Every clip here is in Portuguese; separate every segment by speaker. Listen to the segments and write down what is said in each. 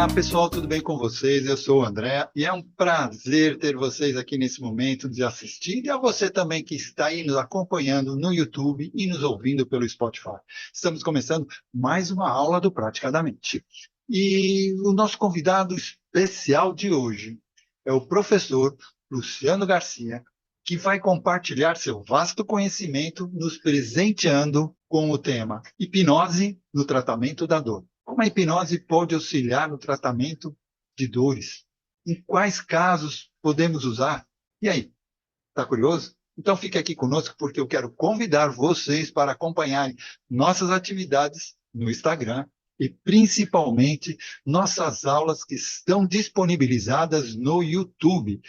Speaker 1: Olá, pessoal, tudo bem com vocês? Eu sou o André e é um prazer ter vocês aqui nesse momento de assistir e a você também que está aí nos acompanhando no YouTube e nos ouvindo pelo Spotify. Estamos começando mais uma aula do Praticadamente. E o nosso convidado especial de hoje é o professor Luciano Garcia, que vai compartilhar seu vasto conhecimento nos presenteando com o tema Hipnose no tratamento da dor. Como a hipnose pode auxiliar no tratamento de dores? Em quais casos podemos usar? E aí, está curioso? Então fique aqui conosco porque eu quero convidar vocês para acompanharem nossas atividades no Instagram e principalmente nossas aulas que estão disponibilizadas no YouTube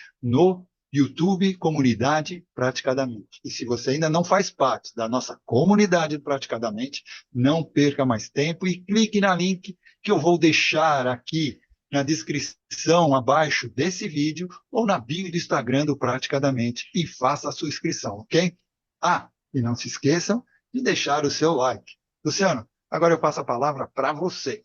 Speaker 1: Comunidade Praticadamente. E se você ainda não faz parte da nossa comunidade Praticadamente, não perca mais tempo e clique na link que eu vou deixar aqui na descrição abaixo desse vídeo ou na bio do Instagram do Praticadamente e faça a sua inscrição, ok? Ah, e não se esqueçam de deixar o seu like. Luciano, agora eu passo a palavra para você.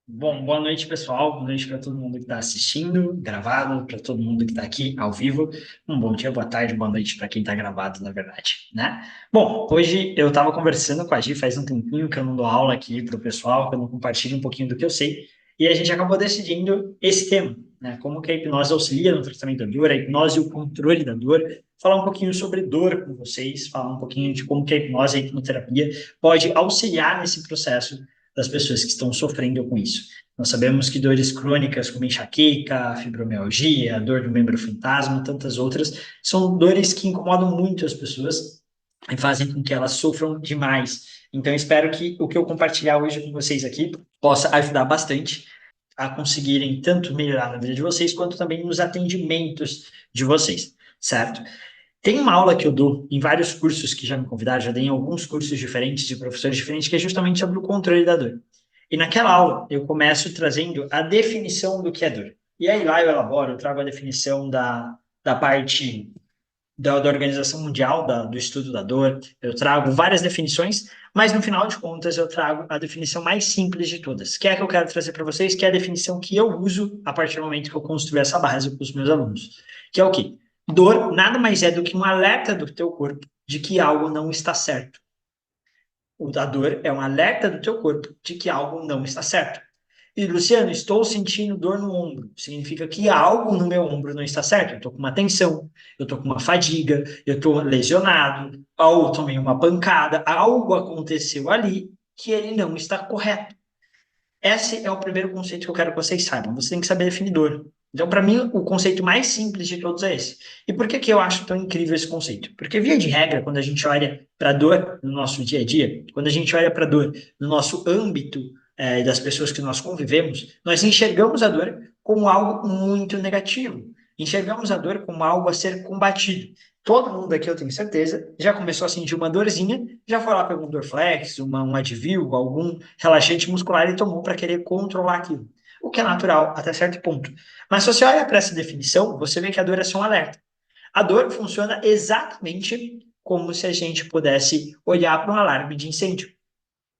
Speaker 2: Bom, boa noite, pessoal. Boa noite para todo mundo que está assistindo, gravado, para todo mundo que está aqui ao vivo. Um bom dia, boa tarde, boa noite para quem está gravado, na verdade, né? Bom, hoje eu estava conversando com a Gi faz um tempinho que eu não dou aula aqui para o pessoal, que eu não compartilho um pouquinho do que eu sei, e a gente acabou decidindo esse tema, né? Como que a hipnose auxilia no tratamento da dor, a hipnose e o controle da dor. Falar um pouquinho sobre dor com vocês, falar um pouquinho de como que a hipnose e a hipnoterapia pode auxiliar nesse processo das pessoas que estão sofrendo com isso. Nós sabemos que dores crônicas como enxaqueca, fibromialgia, dor do membro fantasma, tantas outras, são dores que incomodam muito as pessoas e fazem com que elas sofram demais. Então, espero que o que eu compartilhar hoje com vocês aqui possa ajudar bastante a conseguirem tanto melhorar na vida de vocês, quanto também nos atendimentos de vocês, certo? Tem uma aula que eu dou em vários cursos que já me convidaram, já dei em alguns cursos diferentes de professores diferentes, que é justamente sobre o controle da dor. E naquela aula eu começo trazendo a definição do que é dor. E aí lá eu elaboro, eu trago a definição da parte da Organização Mundial do Estudo da Dor, eu trago várias definições, mas no final de contas eu trago a definição mais simples de todas, que é a que eu quero trazer para vocês, que é a definição que eu uso a partir do momento que eu construí essa base com os meus alunos, que é o quê? Dor nada mais é do que um alerta do teu corpo de que algo não está certo. A dor é um alerta do teu corpo de que algo não está certo. E, Luciano, estou sentindo dor no ombro. Significa que algo no meu ombro não está certo. Eu estou com uma tensão, eu estou com uma fadiga, eu estou lesionado, ou tomei uma pancada, algo aconteceu ali que ele não está correto. Esse é o primeiro conceito que eu quero que vocês saibam. Você tem que saber definir dor. Então, para mim, o conceito mais simples de todos é esse. E por que que eu acho tão incrível esse conceito? Porque, via de regra, quando a gente olha para a dor no nosso dia a dia, quando a gente olha para a dor no nosso âmbito das pessoas que nós convivemos, nós enxergamos a dor como algo muito negativo. Enxergamos a dor como algo a ser combatido. Todo mundo aqui, eu tenho certeza, já começou a sentir uma dorzinha, já foi lá pegou um Dorflex, um Advil, algum relaxante muscular e tomou para querer controlar aquilo. O que é natural até certo ponto. Mas se você olha para essa definição, você vê que a dor é só um alerta. A dor funciona exatamente como se a gente pudesse olhar para um alarme de incêndio.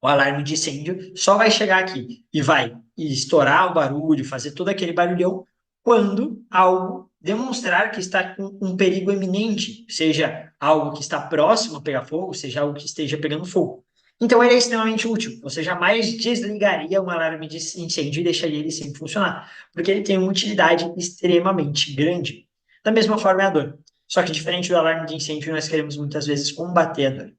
Speaker 2: O alarme de incêndio só vai chegar aqui e vai estourar o barulho, fazer todo aquele barulhão, quando algo demonstrar que está com um perigo iminente, seja algo que está próximo a pegar fogo, seja algo que esteja pegando fogo. Então ele é extremamente útil. Você jamais desligaria um alarme de incêndio e deixaria ele sem funcionar, porque ele tem uma utilidade extremamente grande. Da mesma forma é a dor. Só que diferente do alarme de incêndio, nós queremos muitas vezes combater a dor.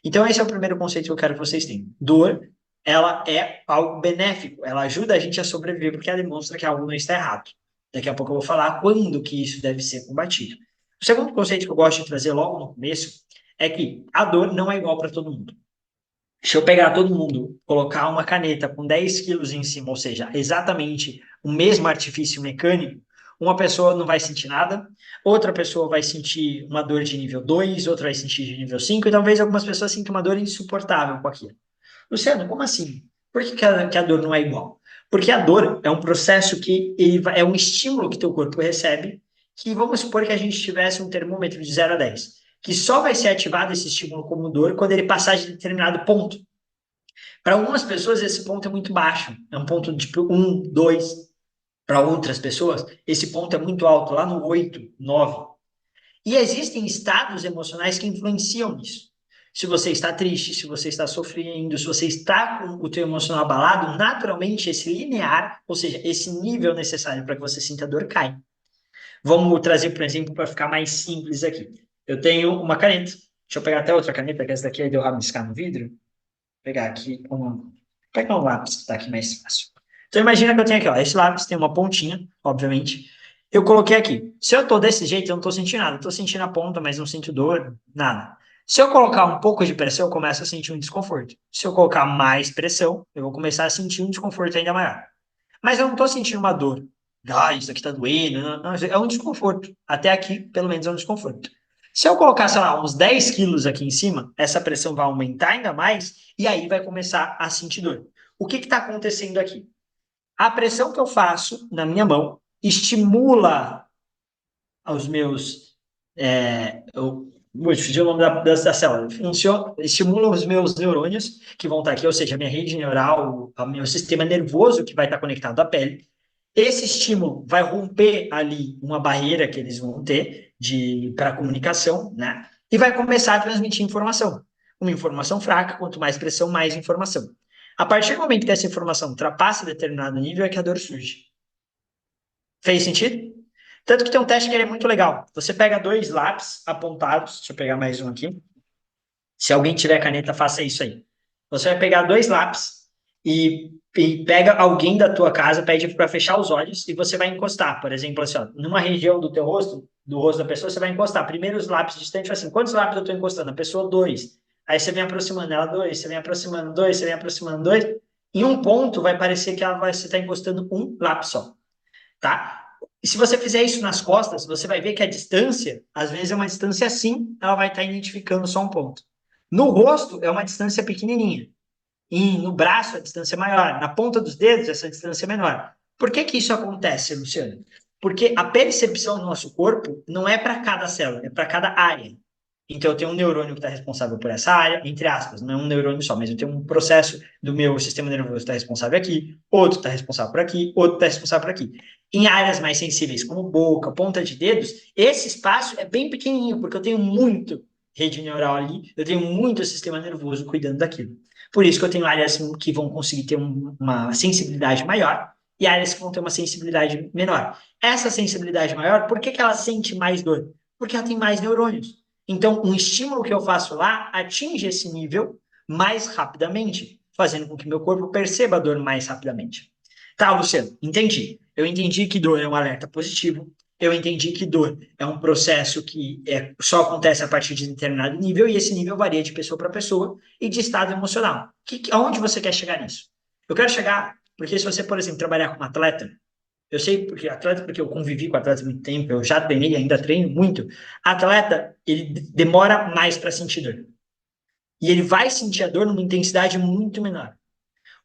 Speaker 2: Então, esse é o primeiro conceito que eu quero que vocês tenham. Dor, ela é algo benéfico, ela ajuda a gente a sobreviver porque ela demonstra que algo não está errado. Daqui a pouco eu vou falar quando que isso deve ser combatido. O segundo conceito que eu gosto de trazer logo no começo é que a dor não é igual para todo mundo. Se eu pegar todo mundo, colocar uma caneta com 10 quilos em cima, ou seja, exatamente o mesmo artifício mecânico, uma pessoa não vai sentir nada, outra pessoa vai sentir uma dor de nível 2, outra vai sentir de nível 5, e talvez algumas pessoas sintam uma dor insuportável com aquilo. Luciano, como assim? Por que que a dor não é igual? Porque a dor é um processo que é um estímulo que teu corpo recebe, que vamos supor que a gente tivesse um termômetro de 0 a 10, que só vai ser ativado esse estímulo como dor quando ele passar de determinado ponto. Para algumas pessoas, esse ponto é muito baixo. É um ponto tipo 1, 2. para outras pessoas, esse ponto é muito alto, lá no 8, 9. E existem estados emocionais que influenciam nisso. Se você está triste, se você está sofrendo, se você está com o teu emocional abalado, naturalmente esse linear, ou seja, esse nível necessário para que você sinta dor, cai. Vamos trazer, por exemplo, para ficar mais simples aqui. Eu tenho uma caneta. Deixa eu pegar até outra caneta, que essa daqui aí deu rabiscar no vidro. Vou pegar aqui um. Pegar um lápis que está aqui mais fácil. Então imagina que eu tenho aqui, ó, esse lápis tem uma pontinha, obviamente. Eu coloquei aqui. Se eu tô desse jeito, eu não tô sentindo nada. Eu tô sentindo a ponta, mas não sinto dor, nada. Se eu colocar um pouco de pressão, eu começo a sentir um desconforto. Se eu colocar mais pressão, eu vou começar a sentir um desconforto ainda maior. Mas eu não tô sentindo uma dor. Ah, isso aqui tá doendo. Não, não, é um desconforto. Até aqui, pelo menos, é um desconforto. Se eu colocar, sei lá, uns 10 quilos aqui em cima, essa pressão vai aumentar ainda mais e aí vai começar a sentir dor. O que está acontecendo aqui? A pressão que eu faço na minha mão estimula os meus. Vou te o nome da célula. Estimula os meus neurônios que vão estar aqui, ou seja, a minha rede neural, o meu sistema nervoso que vai estar conectado à pele. Esse estímulo vai romper ali uma barreira que eles vão ter para comunicação, né? E vai começar a transmitir informação. Uma informação fraca, quanto mais pressão, mais informação. A partir do momento que essa informação ultrapassa determinado nível, é que a dor surge. Fez sentido? Tanto que tem um teste que é muito legal. Você pega dois lápis apontados, deixa eu pegar mais um aqui. Se alguém tiver caneta, faça isso aí. Você vai pegar dois lápis e pega alguém da tua casa, pede para fechar os olhos e você vai encostar, por exemplo, assim, ó, numa região do teu rosto, do rosto da pessoa, você vai encostar. Primeiro os lápis distantes, assim, quantos lápis eu estou encostando? A pessoa, dois. Aí você vem aproximando ela, dois, você vem aproximando, dois, você vem aproximando, dois. Em um ponto vai parecer que você está encostando um lápis só, tá? E se você fizer isso nas costas, você vai ver que a distância, às vezes é uma distância assim, ela vai estar identificando só um ponto. No rosto, é uma distância pequenininha. E no braço, a distância é maior. Na ponta dos dedos, essa distância é menor. Por que que isso acontece, Luciano? Porque a percepção do nosso corpo não é para cada célula, é para cada área. Então, eu tenho um neurônio que está responsável por essa área, entre aspas, não é um neurônio só, mas eu tenho um processo do meu sistema nervoso que está responsável aqui, outro está responsável por aqui, outro está responsável por aqui. Em áreas mais sensíveis, como boca, ponta de dedos, esse espaço é bem pequenininho, porque eu tenho muito rede neural ali, eu tenho muito sistema nervoso cuidando daquilo. Por isso que eu tenho áreas que vão conseguir ter uma sensibilidade maior e áreas que vão ter uma sensibilidade menor. Essa sensibilidade maior, por que que ela sente mais dor? Porque ela tem mais neurônios. Então, um estímulo que eu faço lá atinge esse nível mais rapidamente, fazendo com que meu corpo perceba a dor mais rapidamente. Tá, Luciano, entendi. Eu entendi que dor é um alerta positivo. Eu entendi que dor é um processo que só acontece a partir de determinado nível e esse nível varia de pessoa para pessoa e de estado emocional. Aonde você quer chegar nisso? Eu quero chegar, porque se você, por exemplo, trabalhar com um atleta, eu sei porque atleta, porque eu convivi com atletas há muito tempo, eu já treinei, ainda treino muito. Atleta, ele demora mais para sentir dor. E ele vai sentir a dor numa intensidade muito menor.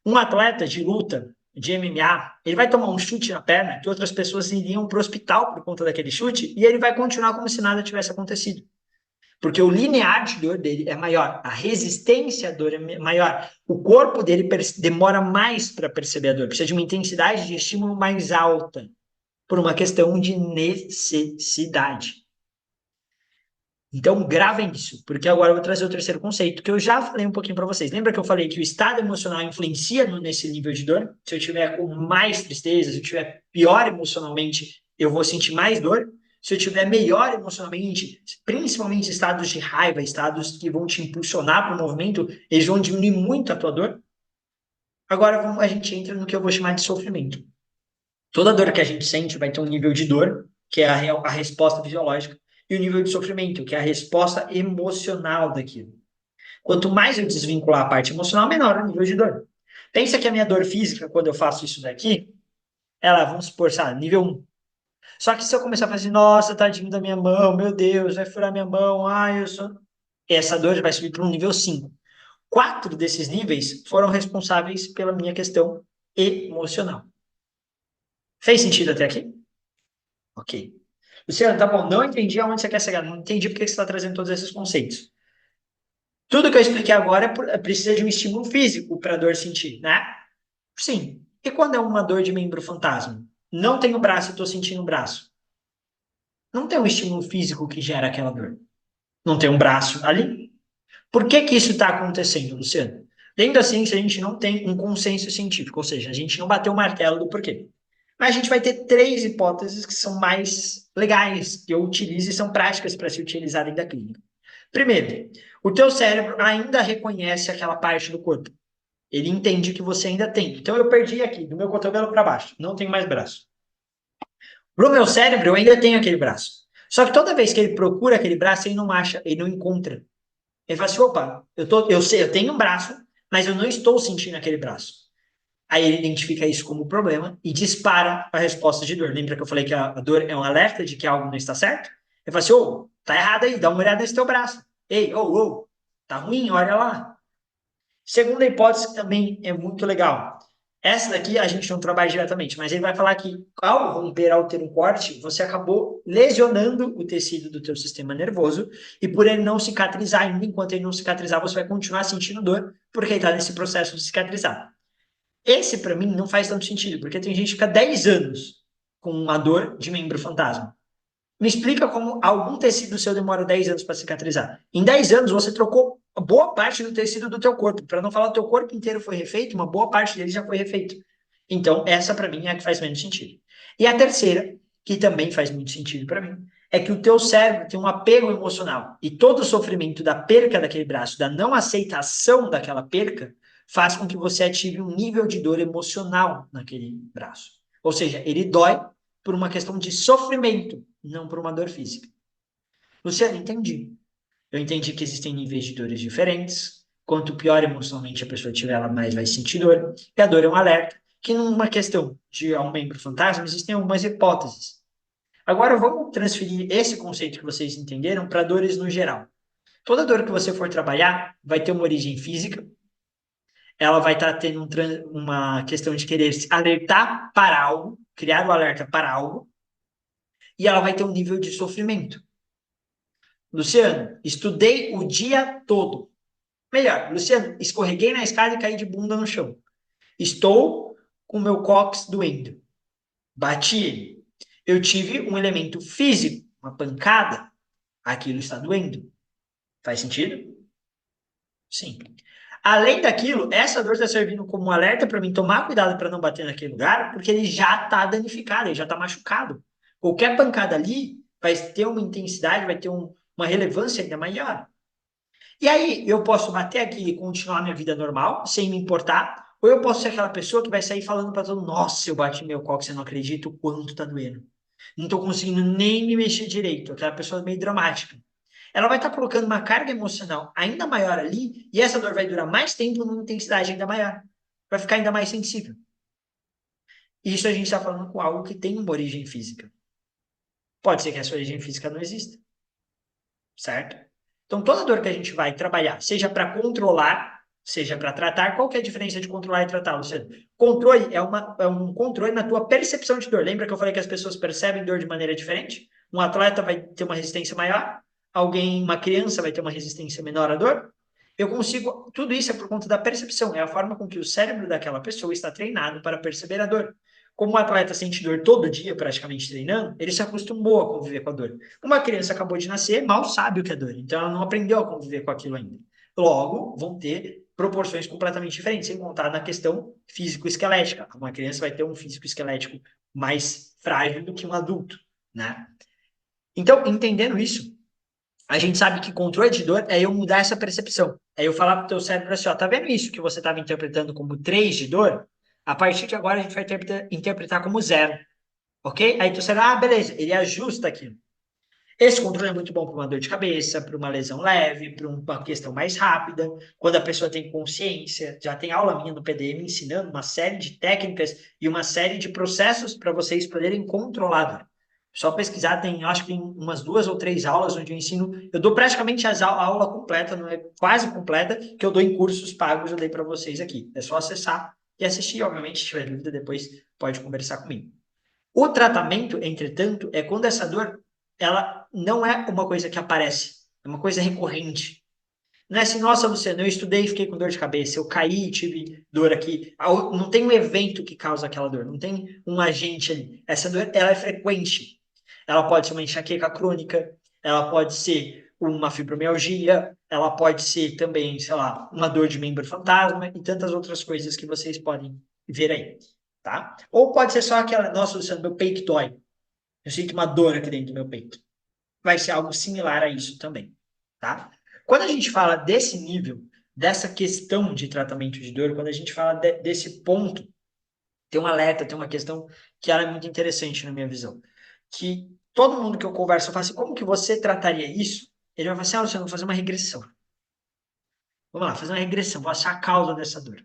Speaker 2: Um atleta de luta, de MMA, ele vai tomar um chute na perna que outras pessoas iriam para o hospital por conta daquele chute e ele vai continuar como se nada tivesse acontecido. Porque o linear de dor dele é maior, a resistência à dor é maior, o corpo dele demora mais para perceber a dor, precisa de uma intensidade de estímulo mais alta por uma questão de necessidade. Então, gravem isso, porque agora eu vou trazer o terceiro conceito, que eu já falei um pouquinho para vocês. Lembra que eu falei que o estado emocional influencia nesse nível de dor? Se eu tiver com mais tristeza, se eu tiver pior emocionalmente, eu vou sentir mais dor. Se eu tiver melhor emocionalmente, principalmente estados de raiva, estados que vão te impulsionar para o movimento, eles vão diminuir muito a tua dor. Agora a gente entra no que eu vou chamar de sofrimento. Toda dor que a gente sente vai ter um nível de dor, que é a resposta fisiológica, e o nível de sofrimento, que é a resposta emocional daquilo. Quanto mais eu desvincular a parte emocional, menor o nível de dor. Pensa que a minha dor física, quando eu faço isso daqui, ela, vamos supor, sabe, nível 1. Só que se eu começar a fazer, nossa, tadinho da minha mão, meu Deus, vai furar minha mão, ai, eu sou. Essa dor vai subir para um nível 5. Quatro desses níveis foram responsáveis pela minha questão emocional. Fez sentido até aqui? Ok. Luciano, tá bom, não entendi aonde você quer chegar, não entendi porque você está trazendo todos esses conceitos. Tudo que eu expliquei agora precisa de um estímulo físico para a dor sentir, né? Sim. E quando é uma dor de membro fantasma? não tenho braço e estou sentindo o braço. Não tem um estímulo físico que gera aquela dor. Não tem um braço ali. Por que que isso está acontecendo, Luciano? Dentro da ciência, a gente não tem um consenso científico, ou seja, a gente não bateu o martelo do porquê. Mas a gente vai ter três hipóteses que são mais legais, que eu utilizo e são práticas para se utilizar dentro da clínica. Primeiro, o teu cérebro ainda reconhece aquela parte do corpo. Ele entende que você ainda tem. Então eu perdi aqui, do meu cotovelo para baixo, não tenho mais braço. Pro meu cérebro, eu ainda tenho aquele braço. Só que toda vez que ele procura aquele braço, ele não acha, ele não encontra. Ele fala assim, opa, eu sei, eu tenho um braço, mas eu não estou sentindo aquele braço. Aí ele identifica isso como problema e dispara a resposta de dor. Lembra que eu falei que a dor é um alerta de que algo não está certo? Ele fala assim, ô, tá errado aí, dá uma olhada nesse teu braço. Ei, ô, tá ruim, olha lá. Segunda hipótese que também é muito legal. Essa daqui a gente não trabalha diretamente, mas ele vai falar que ao romper, ao ter um corte, você acabou lesionando o tecido do teu sistema nervoso e por ele não cicatrizar ainda, enquanto ele não cicatrizar, você vai continuar sentindo dor, porque ele está nesse processo de cicatrizar. Esse, para mim, não faz tanto sentido, porque tem gente que fica 10 anos com uma dor de membro fantasma. Me explica como algum tecido seu demora 10 anos para cicatrizar. Em 10 anos, você trocou boa parte do tecido do teu corpo. Para não falar que o teu corpo inteiro foi refeito, uma boa parte dele já foi refeito. Então, essa para mim é a que faz menos sentido. E a terceira, que também faz muito sentido para mim, é que o teu cérebro tem um apego emocional. E todo o sofrimento da perca daquele braço, da não aceitação daquela perca, faz com que você ative um nível de dor emocional naquele braço. Ou seja, ele dói por uma questão de sofrimento, não por uma dor física. Luciano, entendi. Eu entendi que existem níveis de dores diferentes. Quanto pior emocionalmente a pessoa tiver, ela mais vai sentir dor. E a dor é um alerta. Que numa questão de um membro fantasma, existem algumas hipóteses. Agora vamos transferir esse conceito que vocês entenderam para dores no geral. Toda dor que você for trabalhar vai ter uma origem física, ela vai estar tendo uma questão de querer se alertar para algo, criar o alerta para algo, e ela vai ter um nível de sofrimento. Luciano, estudei o dia todo. Melhor, Luciano, escorreguei na escada e caí de bunda no chão. Estou com meu cóccix doendo. Bati ele. Eu tive um elemento físico, uma pancada. Aquilo está doendo. Faz sentido? Sim. Além daquilo, essa dor está servindo como um alerta para mim tomar cuidado para não bater naquele lugar, porque ele já está danificado, ele já está machucado. Qualquer pancada ali vai ter uma intensidade, vai ter uma relevância ainda maior. E aí, eu posso bater aqui e continuar minha vida normal, sem me importar, ou eu posso ser aquela pessoa que vai sair falando para todo mundo: nossa, eu bati meu coque, você não acredita o quanto tá doendo. Não tô conseguindo nem me mexer direito. Aquela pessoa meio dramática. Ela vai estar colocando uma carga emocional ainda maior ali, e essa dor vai durar mais tempo numa intensidade ainda maior. Vai ficar ainda mais sensível. E isso a gente está falando com algo que tem uma origem física. Pode ser que essa origem física não exista, certo? Então, toda dor que a gente vai trabalhar, seja para controlar, seja para tratar, qual que é a diferença de controlar e tratar, Luciano? Controle é um controle na tua percepção de dor. Lembra que eu falei que as pessoas percebem dor de maneira diferente? Um atleta vai ter uma resistência maior, uma criança vai ter uma resistência menor à dor. Eu consigo, tudo isso é por conta da percepção, é a forma com que o cérebro daquela pessoa está treinado para perceber a dor. Como o atleta sente dor todo dia, praticamente treinando, ele se acostumou a conviver com a dor. Uma criança acabou de nascer, mal sabe o que é dor, então ela não aprendeu a conviver com aquilo ainda. Logo, vão ter proporções completamente diferentes, sem contar na questão físico-esquelética. Uma criança vai ter um físico-esquelético mais frágil do que um adulto, né? Então, entendendo isso, a gente sabe que controle de dor é eu mudar essa percepção. É eu falar para o teu cérebro assim, ó, tá vendo isso que você estava interpretando como 3 de dor? A partir de agora a gente vai interpretar como zero, ok? Aí tu cérebro, beleza, ele ajusta aquilo. Esse controle é muito bom para uma dor de cabeça, para uma lesão leve, para uma questão mais rápida, quando a pessoa tem consciência. Já tem aula minha no PDM ensinando uma série de técnicas e uma série de processos para vocês poderem controlar a dor. Só pesquisar, tem, acho que tem umas 2 ou 3 aulas onde eu ensino. Eu dou praticamente a aula completa, não é quase completa, que eu dou em cursos pagos, eu dei para vocês aqui. É só acessar e assistir. Obviamente, se tiver dúvida, depois pode conversar comigo. O tratamento, entretanto, é quando essa dor ela não é uma coisa que aparece, é uma coisa recorrente. Não é assim, nossa, Luciano, eu estudei e fiquei com dor de cabeça, eu caí e tive dor aqui. Não tem um evento que causa aquela dor, não tem um agente ali. Essa dor, ela é frequente. Ela pode ser uma enxaqueca crônica, ela pode ser uma fibromialgia, ela pode ser também, sei lá, uma dor de membro fantasma e tantas outras coisas que vocês podem ver aí, tá? Ou pode ser só aquela, nossa, Luciano, meu peito dói. Eu sinto uma dor aqui dentro do meu peito. Vai ser algo similar a isso também, tá? Quando a gente fala desse nível, dessa questão de tratamento de dor, quando a gente fala desse ponto, tem um alerta, tem uma questão que ela é muito interessante na minha visão, que todo mundo que eu converso, eu falo assim, como que você trataria isso? Ele vai falar assim, ah, Luciano, vou fazer uma regressão. Vamos lá, fazer uma regressão, vou achar a causa dessa dor.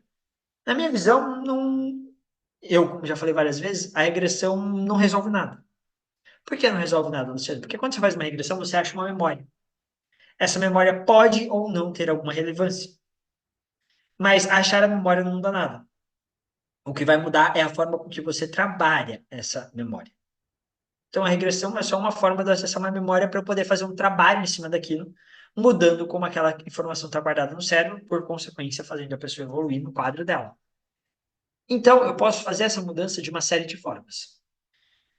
Speaker 2: Na minha visão, não, eu, como já falei várias vezes, a regressão não resolve nada. Por que não resolve nada, Luciano? Porque quando você faz uma regressão, você acha uma memória. Essa memória pode ou não ter alguma relevância. Mas achar a memória não muda nada. O que vai mudar é a forma com que você trabalha essa memória. Então, a regressão é só uma forma de acessar uma memória para eu poder fazer um trabalho em cima daquilo, mudando como aquela informação está guardada no cérebro, por consequência, fazendo a pessoa evoluir no quadro dela. Então, eu posso fazer essa mudança de uma série de formas.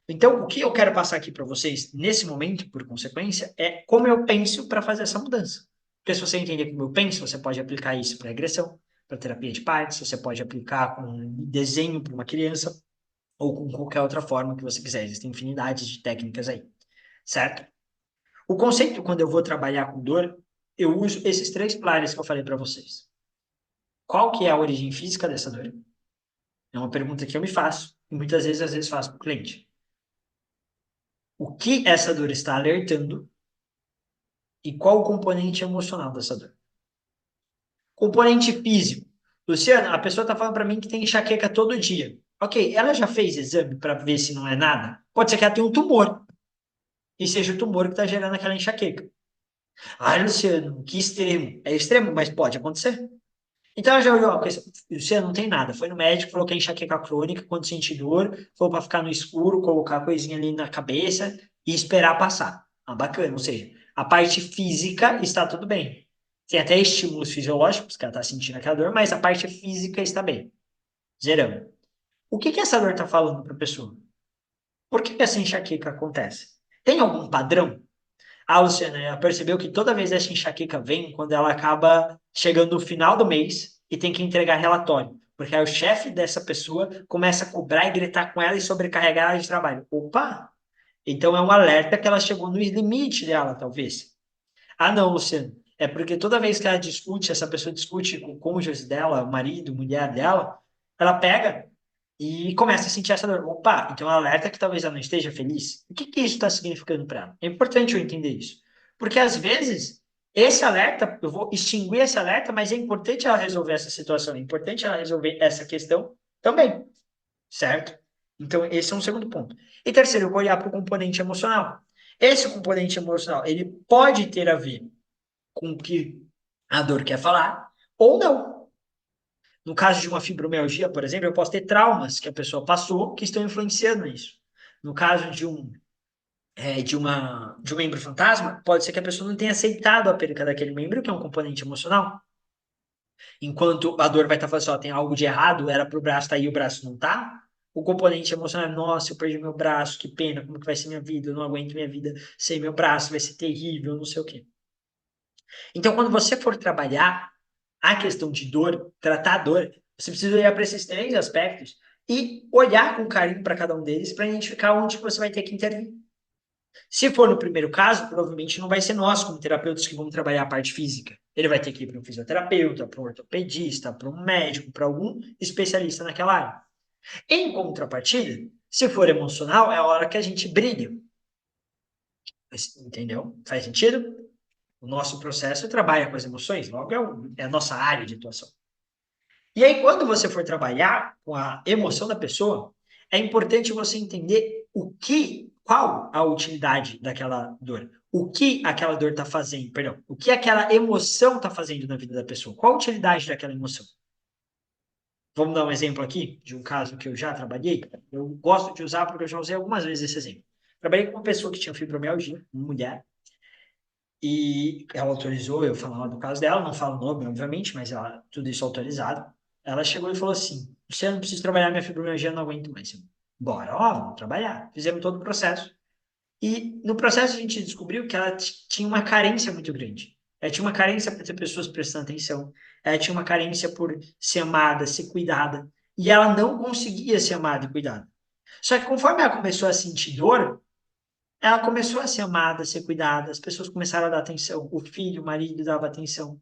Speaker 2: Então, o que eu quero passar aqui para vocês nesse momento, por consequência, é como eu penso para fazer essa mudança. Porque se você entender como eu penso, você pode aplicar isso para regressão, para terapia de partes, você pode aplicar com um desenho para uma criança ou com qualquer outra forma que você quiser. Existem infinidades de técnicas aí, certo? O conceito, quando eu vou trabalhar com dor, eu uso esses três pilares que eu falei para vocês. Qual que é a origem física dessa dor? É uma pergunta que eu me faço e muitas vezes, às vezes, faço para o cliente. O que essa dor está alertando e qual o componente emocional dessa dor? Componente físico. Luciana, a pessoa está falando para mim que tem enxaqueca todo dia. Ok, ela já fez exame para ver se não é nada? Pode ser que ela tenha um tumor e seja o tumor que está gerando aquela enxaqueca. Ah, Luciano, que extremo. É extremo, mas pode acontecer. Então ela já olhou, ó, Luciano, não tem nada. Foi no médico, falou que é enxaqueca crônica, quando sentir dor, falou para ficar no escuro, colocar a coisinha ali na cabeça e esperar passar. Ah, bacana, ou seja, a parte física está tudo bem. Tem até estímulos fisiológicos, que ela está sentindo aquela dor, mas a parte física está bem. Zeramos. O que que essa dor está falando para a pessoa? Por que que essa enxaqueca acontece? Tem algum padrão? Ah, Luciana, ela percebeu que toda vez essa enxaqueca vem quando ela acaba chegando no final do mês e tem que entregar relatório. Porque aí o chefe dessa pessoa começa a cobrar e gritar com ela e sobrecarregar ela de trabalho. Opa! Então é um alerta que ela chegou no limite dela, talvez. Ah, não, Luciano. É porque toda vez que ela discute, essa pessoa discute com o cônjuge dela, o marido, mulher dela, ela pega e começa a sentir essa dor. Opa, então é um alerta que talvez ela não esteja feliz. O que que isso está significando para ela? É importante eu entender isso. Porque às vezes, esse alerta, eu vou extinguir esse alerta, mas é importante ela resolver essa situação, é importante ela resolver essa questão também, certo? Então, esse é um segundo ponto. E terceiro, eu vou olhar para o componente emocional. Esse componente emocional, ele pode ter a ver com o que a dor quer falar, ou não. No caso de uma fibromialgia, por exemplo, eu posso ter traumas que a pessoa passou que estão influenciando isso. No caso de um membro fantasma, pode ser que a pessoa não tenha aceitado a perda daquele membro, que é um componente emocional. Enquanto a dor vai estar falando assim, ó, tem algo de errado, era para o braço estar aí e o braço não tá. O componente emocional é, nossa, eu perdi meu braço, que pena, como que vai ser minha vida? Eu não aguento minha vida sem meu braço, vai ser terrível, não sei o quê. Então, quando você for trabalhar a questão de dor, tratar a dor, você precisa olhar para esses três aspectos e olhar com carinho para cada um deles para identificar onde que você vai ter que intervir. Se for no primeiro caso, provavelmente não vai ser nós, como terapeutas, que vamos trabalhar a parte física. Ele vai ter que ir para um fisioterapeuta, para um ortopedista, para um médico, para algum especialista naquela área. Em contrapartida, se for emocional, é a hora que a gente brilha. Entendeu? Faz sentido? O nosso processo trabalha com as emoções, logo é a nossa área de atuação. E aí, quando você for trabalhar com a emoção da pessoa, é importante você entender qual a utilidade daquela dor. O que aquela dor está fazendo, perdão, o que aquela emoção está fazendo na vida da pessoa. Qual a utilidade daquela emoção? Vamos dar um exemplo aqui de um caso que eu já trabalhei. Eu gosto de usar porque eu já usei algumas vezes esse exemplo. Trabalhei com uma pessoa que tinha fibromialgia, uma mulher, E ela autorizou eu falar do caso dela, não falo o nome, obviamente, mas ela, tudo isso autorizado. Ela chegou e falou assim: Luciano, não preciso trabalhar minha fibromialgia, não aguento mais. Eu, bora, ó, vamos trabalhar. Fizemos todo o processo. E no processo a gente descobriu que ela tinha uma carência muito grande. Ela tinha uma carência por ter pessoas prestando atenção. Ela tinha uma carência por ser amada, ser cuidada. E ela não conseguia ser amada e cuidada. Só que conforme ela começou a sentir dor, ela começou a ser amada, a ser cuidada, as pessoas começaram a dar atenção, o filho, o marido dava atenção.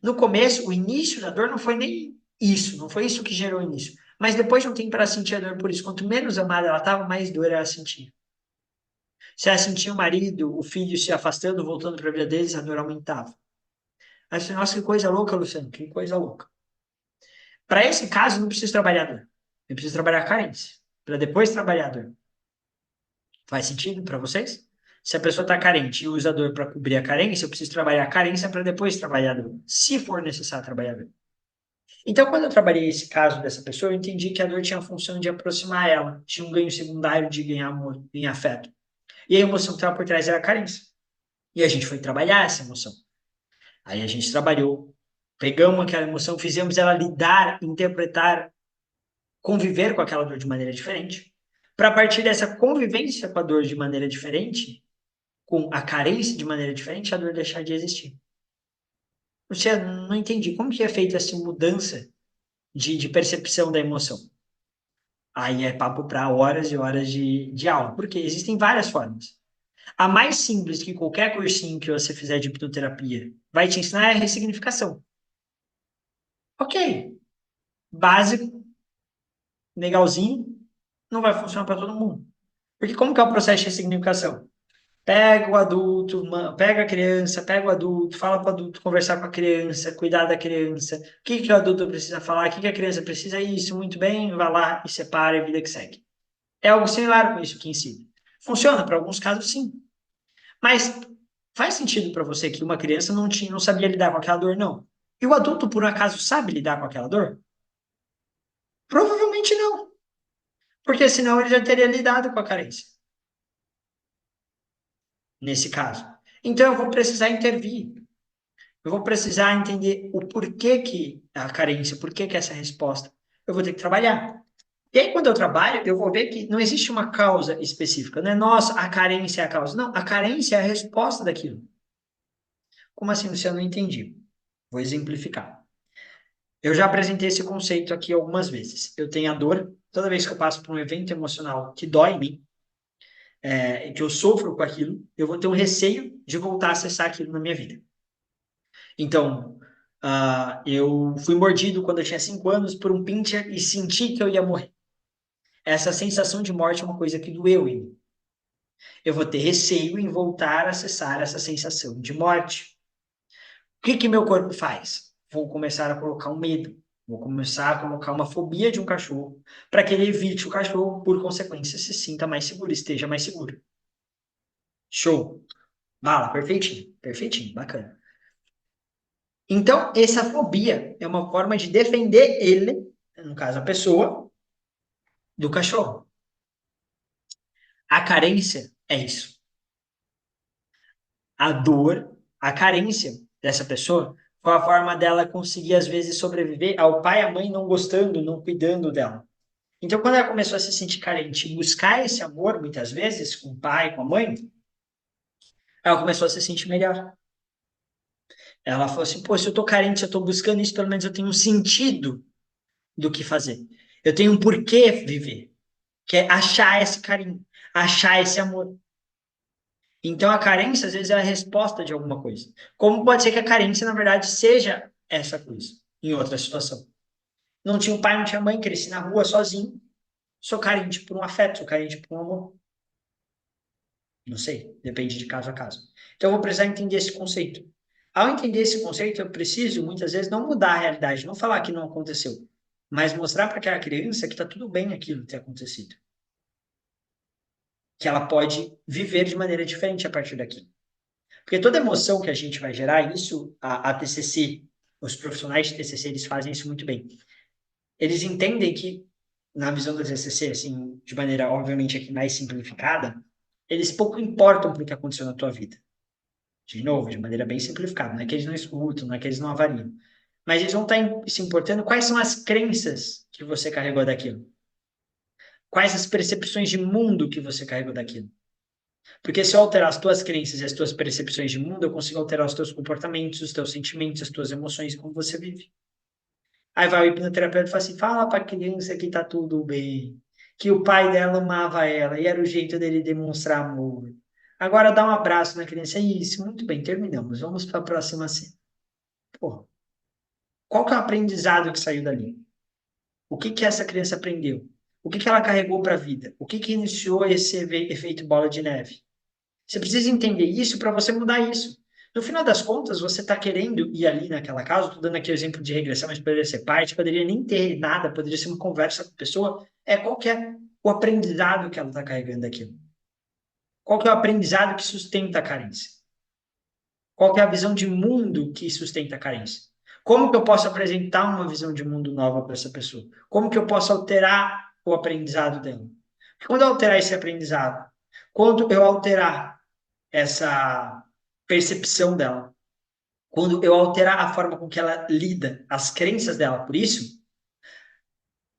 Speaker 2: No começo, o início da dor não foi nem isso, não foi isso que gerou o início. Mas depois de um tempo ela sentia dor por isso. Quanto menos amada ela estava, mais dor ela sentia. Se ela sentia o marido, o filho se afastando, voltando para a vida deles, a dor aumentava. Aí eu falei, nossa, que coisa louca, Luciano, que coisa louca. Para esse caso, não preciso trabalhar a dor. Eu preciso trabalhar a carência, para depois trabalhar a dor. Faz sentido para vocês? Se a pessoa está carente e usa a dor para cobrir a carência, eu preciso trabalhar a carência para depois trabalhar a dor, se for necessário trabalhar a dor. Então, quando eu trabalhei esse caso dessa pessoa, eu entendi que a dor tinha a função de aproximar ela, tinha um ganho secundário de ganhar amor, ganhar afeto. E a emoção que estava por trás era a carência. E a gente foi trabalhar essa emoção. Aí a gente trabalhou, pegamos aquela emoção, fizemos ela lidar, interpretar, conviver com aquela dor de maneira diferente. Para a partir dessa convivência com a dor de maneira diferente, com a carência de maneira diferente, a dor deixar de existir. Você não entendi como que é feita essa mudança de percepção da emoção. Aí é papo para horas e horas de aula, porque existem várias formas. A mais simples que qualquer cursinho que você fizer de hipnoterapia vai te ensinar é a ressignificação. Ok, básico, legalzinho, não vai funcionar para todo mundo. Porque como que é o processo de ressignificação? Pega o adulto, pega a criança, pega o adulto, fala para o adulto conversar com a criança, cuidar da criança. O que que o adulto precisa falar? O que que a criança precisa? Isso, muito bem, vai lá e separa e a vida que segue. É algo similar com isso que ensina. Funciona para alguns casos, sim. Mas faz sentido para você que uma criança não sabia lidar com aquela dor, não. E o adulto, por um acaso, sabe lidar com aquela dor? Provavelmente não. Porque senão ele já teria lidado com a carência, nesse caso. Então eu vou precisar intervir. Eu vou precisar entender o porquê que a carência, porquê que essa resposta. Eu vou ter que trabalhar. E aí, quando eu trabalho, eu vou ver que não existe uma causa específica, não é nossa, a carência é a causa. Não, a carência é a resposta daquilo. Como assim, Luciano? Não entendi. Vou exemplificar. Eu já apresentei esse conceito aqui algumas vezes. Eu tenho a dor, toda vez que eu passo por um evento emocional que dói em mim, que eu sofro com aquilo, eu vou ter um receio de voltar a acessar aquilo na minha vida. Então, eu fui mordido quando eu tinha 5 anos por um pincher e senti que eu ia morrer. Essa sensação de morte é uma coisa que doeu em mim. Eu vou ter receio em voltar a acessar essa sensação de morte. O que que meu corpo faz? Vou começar a colocar um medo. Vou começar a colocar uma fobia de um cachorro para que ele evite o cachorro, por consequência, se sinta mais seguro, esteja mais seguro. Show. Bala, perfeitinho, perfeitinho, bacana. Então, essa fobia é uma forma de defender ele, no caso a pessoa, do cachorro. A carência é isso. A dor, a carência dessa pessoa foi a forma dela conseguir, às vezes, sobreviver ao pai e à mãe não gostando, não cuidando dela. Então, quando ela começou a se sentir carente e buscar esse amor, muitas vezes, com o pai, com a mãe, ela começou a se sentir melhor. Ela falou assim: pô, se eu tô carente, se eu tô buscando isso, pelo menos eu tenho um sentido do que fazer. Eu tenho um porquê viver, que é achar esse carinho, achar esse amor. Então, a carência, às vezes, é a resposta de alguma coisa. Como pode ser que a carência, na verdade, seja essa coisa, em outra situação. Não tinha um pai, não tinha mãe, cresci na rua sozinho, sou carente por um afeto, sou carente por um amor. Não sei, depende de caso a caso. Então, eu vou precisar entender esse conceito. Ao entender esse conceito, eu preciso, muitas vezes, não mudar a realidade, não falar que não aconteceu, mas mostrar para aquela criança que está tudo bem aquilo ter acontecido. Que ela pode viver de maneira diferente a partir daqui. Porque toda emoção que a gente vai gerar, isso a TCC, os profissionais de TCC, eles fazem isso muito bem. Eles entendem que, na visão do TCC, assim, de maneira, obviamente, aqui mais simplificada, eles pouco importam para o que aconteceu na tua vida. De novo, de maneira bem simplificada. Não é que eles não escutam, não é que eles não avaliam. Mas eles vão estar se importando quais são as crenças que você carregou daquilo. Quais as percepções de mundo que você carregou daquilo. Porque se eu alterar as tuas crenças e as tuas percepções de mundo, eu consigo alterar os teus comportamentos, os teus sentimentos, as tuas emoções, como você vive. Aí vai o hipnoterapeuta e fala assim, fala pra criança que tá tudo bem, que o pai dela amava ela e era o jeito dele demonstrar amor. Agora dá um abraço na criança. É isso, muito bem, terminamos. Vamos para a próxima cena. Pô, qual que é o aprendizado que saiu dali? O que que essa criança aprendeu? O que que ela carregou para a vida? O que que iniciou esse efeito bola de neve? Você precisa entender isso para você mudar isso. No final das contas, você está querendo ir ali naquela casa, estou dando aqui o exemplo de regressão, mas poderia ser parte, poderia nem ter nada, poderia ser uma conversa com a pessoa. Qual que é o aprendizado que ela está carregando daquilo? Qual que é o aprendizado que sustenta a carência? Qual que é a visão de mundo que sustenta a carência? Como que eu posso apresentar uma visão de mundo nova para essa pessoa? Como que eu posso alterar o aprendizado dela? Quando eu alterar esse aprendizado, quando eu alterar essa percepção dela, quando eu alterar a forma com que ela lida, as crenças dela por isso,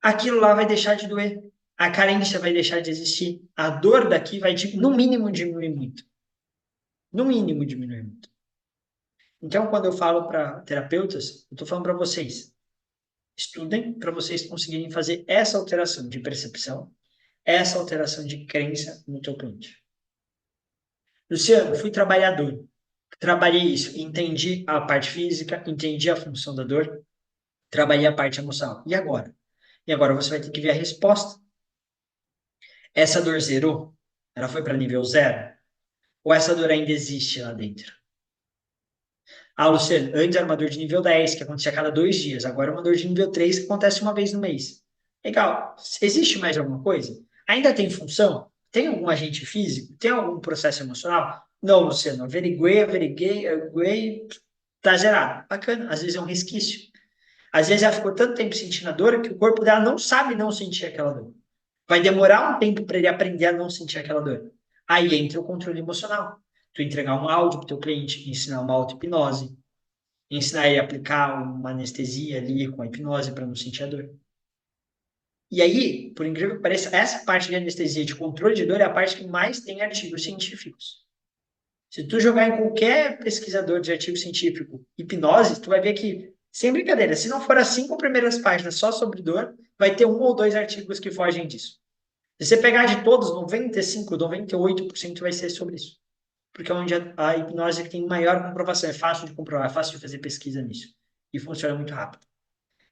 Speaker 2: aquilo lá vai deixar de doer. A carência vai deixar de existir. A dor daqui vai, no mínimo, diminuir muito. No mínimo, diminuir muito. Então, quando eu falo para terapeutas, eu estou falando para vocês. Estudem para vocês conseguirem fazer essa alteração de percepção, essa alteração de crença no teu cliente. Luciano, fui trabalhador. Trabalhei isso, entendi a parte física, entendi a função da dor, trabalhei a parte emocional. E agora? E agora você vai ter que ver a resposta. Essa dor zerou? Ela foi para nível zero? Ou essa dor ainda existe lá dentro? Ah, Luciano, antes era uma dor de nível 10, que acontecia a cada 2 dias. Agora é uma dor de nível 3, que acontece uma vez no mês. Legal. Existe mais alguma coisa? Ainda tem função? Tem algum agente físico? Tem algum processo emocional? Não, Luciano. Averiguei, tá zerado. Bacana. Às vezes é um resquício. Às vezes ela ficou tanto tempo sentindo a dor que o corpo dela não sabe não sentir aquela dor. Vai demorar um tempo para ele aprender a não sentir aquela dor. Aí entra o controle emocional. Tu entregar um áudio para o teu cliente, ensinar uma auto-hipnose, ensinar ele a aplicar uma anestesia ali com a hipnose para não sentir a dor. E aí, por incrível que pareça, essa parte de anestesia de controle de dor é a parte que mais tem artigos científicos. Se tu jogar em qualquer pesquisador de artigo científico hipnose, tu vai ver que, sem brincadeira, se não for as 5 primeiras páginas só sobre dor, vai ter 1 ou 2 artigos que fogem disso. Se você pegar de todos, 95, 98% vai ser sobre isso. Porque é onde a hipnose tem maior comprovação. É fácil de comprovar, é fácil de fazer pesquisa nisso. E funciona muito rápido.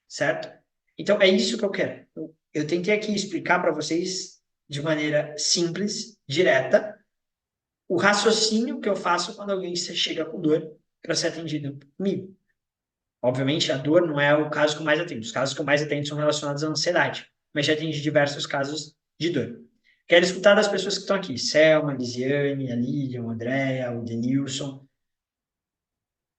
Speaker 2: Certo? Então, é isso que eu quero. Eu tentei aqui explicar para vocês, de maneira simples, direta, o raciocínio que eu faço quando alguém chega com dor para ser atendido comigo. Obviamente, a dor não é o caso que eu mais atendo. Os casos que eu mais atendo são relacionados à ansiedade. Mas já atendi diversos casos de dor. Quero escutar das pessoas que estão aqui. Selma, Lisiane, a Lídia, o Andréa, o Denilson.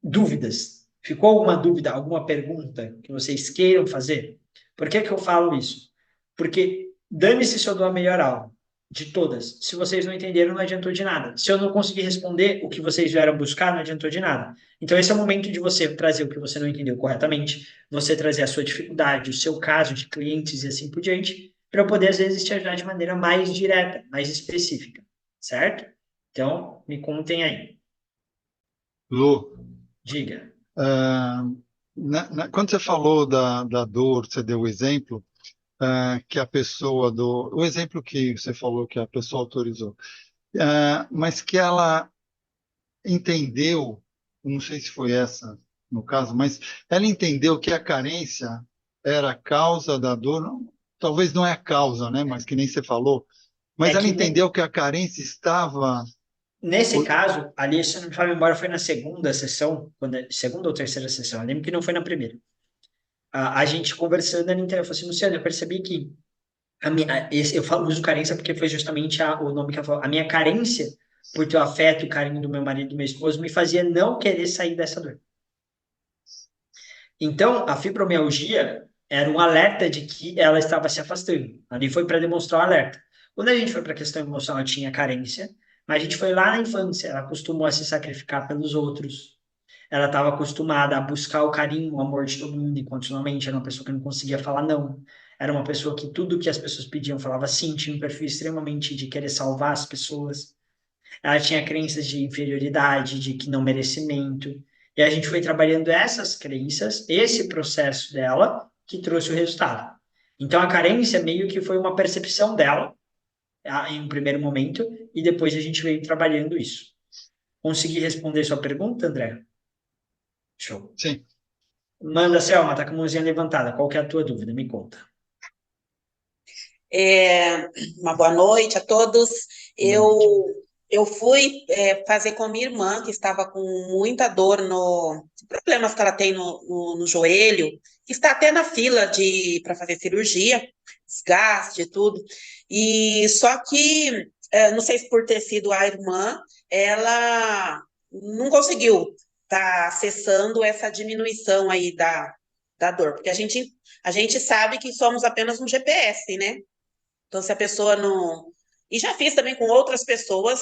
Speaker 2: Dúvidas? Ficou alguma dúvida, alguma pergunta que vocês queiram fazer? Por que que eu falo isso? Porque dane-se se eu dou a melhor aula de todas. Se vocês não entenderam, não adiantou de nada. Se eu não conseguir responder o que vocês vieram buscar, não adiantou de nada. Então, esse é o momento de você trazer o que você não entendeu corretamente, você trazer a sua dificuldade, o seu caso de clientes e assim por diante, para eu poder, às vezes, te ajudar de maneira mais direta, mais específica, certo? Então, me contem aí.
Speaker 1: Lu,
Speaker 2: Diga.
Speaker 1: ah, quando você falou da dor, você deu o exemplo, que a pessoa do. O exemplo que você falou que a pessoa autorizou, mas que ela entendeu, não sei se foi essa no caso, mas ela entendeu que a carência era a causa da dor, talvez não é a causa, né? Mas que nem você falou,
Speaker 2: É
Speaker 1: mas ela
Speaker 2: que
Speaker 1: entendeu que a carência estava.
Speaker 2: nesse caso, ali, se não me falha a memória, foi na segunda sessão, segunda ou terceira sessão, eu lembro que não foi na primeira. A gente conversando ali, então, eu falei assim, Luciano, eu percebi que eu uso carência porque foi justamente o nome que ela falou. A minha carência por ter o afeto e o carinho do meu marido e do meu esposo me fazia não querer sair dessa dor. Então, a fibromialgia era um alerta de que ela estava se afastando. Ali foi para demonstrar o alerta. Quando a gente foi para a questão emocional, tinha carência. Mas a gente foi lá na infância, ela acostumou a se sacrificar pelos outros. Ela estava acostumada a buscar o carinho, o amor de todo mundo incondicionalmente. Era uma pessoa que não conseguia falar não. Era uma pessoa que tudo que as pessoas pediam falava sim, tinha um perfil extremamente de querer salvar as pessoas. Ela tinha crenças de inferioridade, de que não merecimento. E a gente foi trabalhando essas crenças, esse processo dela, que trouxe o resultado. Então a carência meio que foi uma percepção dela, em um primeiro momento, e depois a gente veio trabalhando isso. Consegui responder sua pergunta, André? Show.
Speaker 1: Sim.
Speaker 2: Manda, Selma, tá com a mãozinha levantada. Qual que é a tua dúvida? Me conta.
Speaker 3: Uma boa noite a todos.
Speaker 2: Boa noite.
Speaker 3: Eu fui fazer com minha irmã, que estava com muita dor no problemas que ela tem no joelho, que está até na fila para fazer cirurgia, desgaste e tudo. E só que, não sei se por ter sido a irmã, ela não conseguiu estar acessando essa diminuição aí da dor, porque a gente sabe que somos apenas um GPS, né? Então, se a pessoa não. E já fiz também com outras pessoas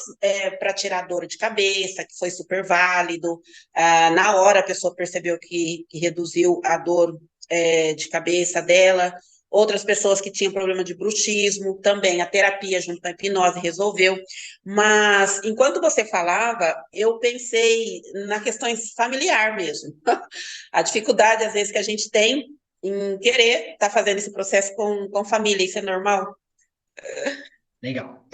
Speaker 3: para tirar dor de cabeça, que foi super válido. Na hora a pessoa percebeu que reduziu a dor de cabeça dela. Outras pessoas que tinham problema de bruxismo, também a terapia junto com a hipnose resolveu. Mas enquanto você falava, eu pensei na questão familiar mesmo. A dificuldade, às vezes, que a gente tem em querer estar fazendo esse processo com família, isso é normal?
Speaker 2: Legal.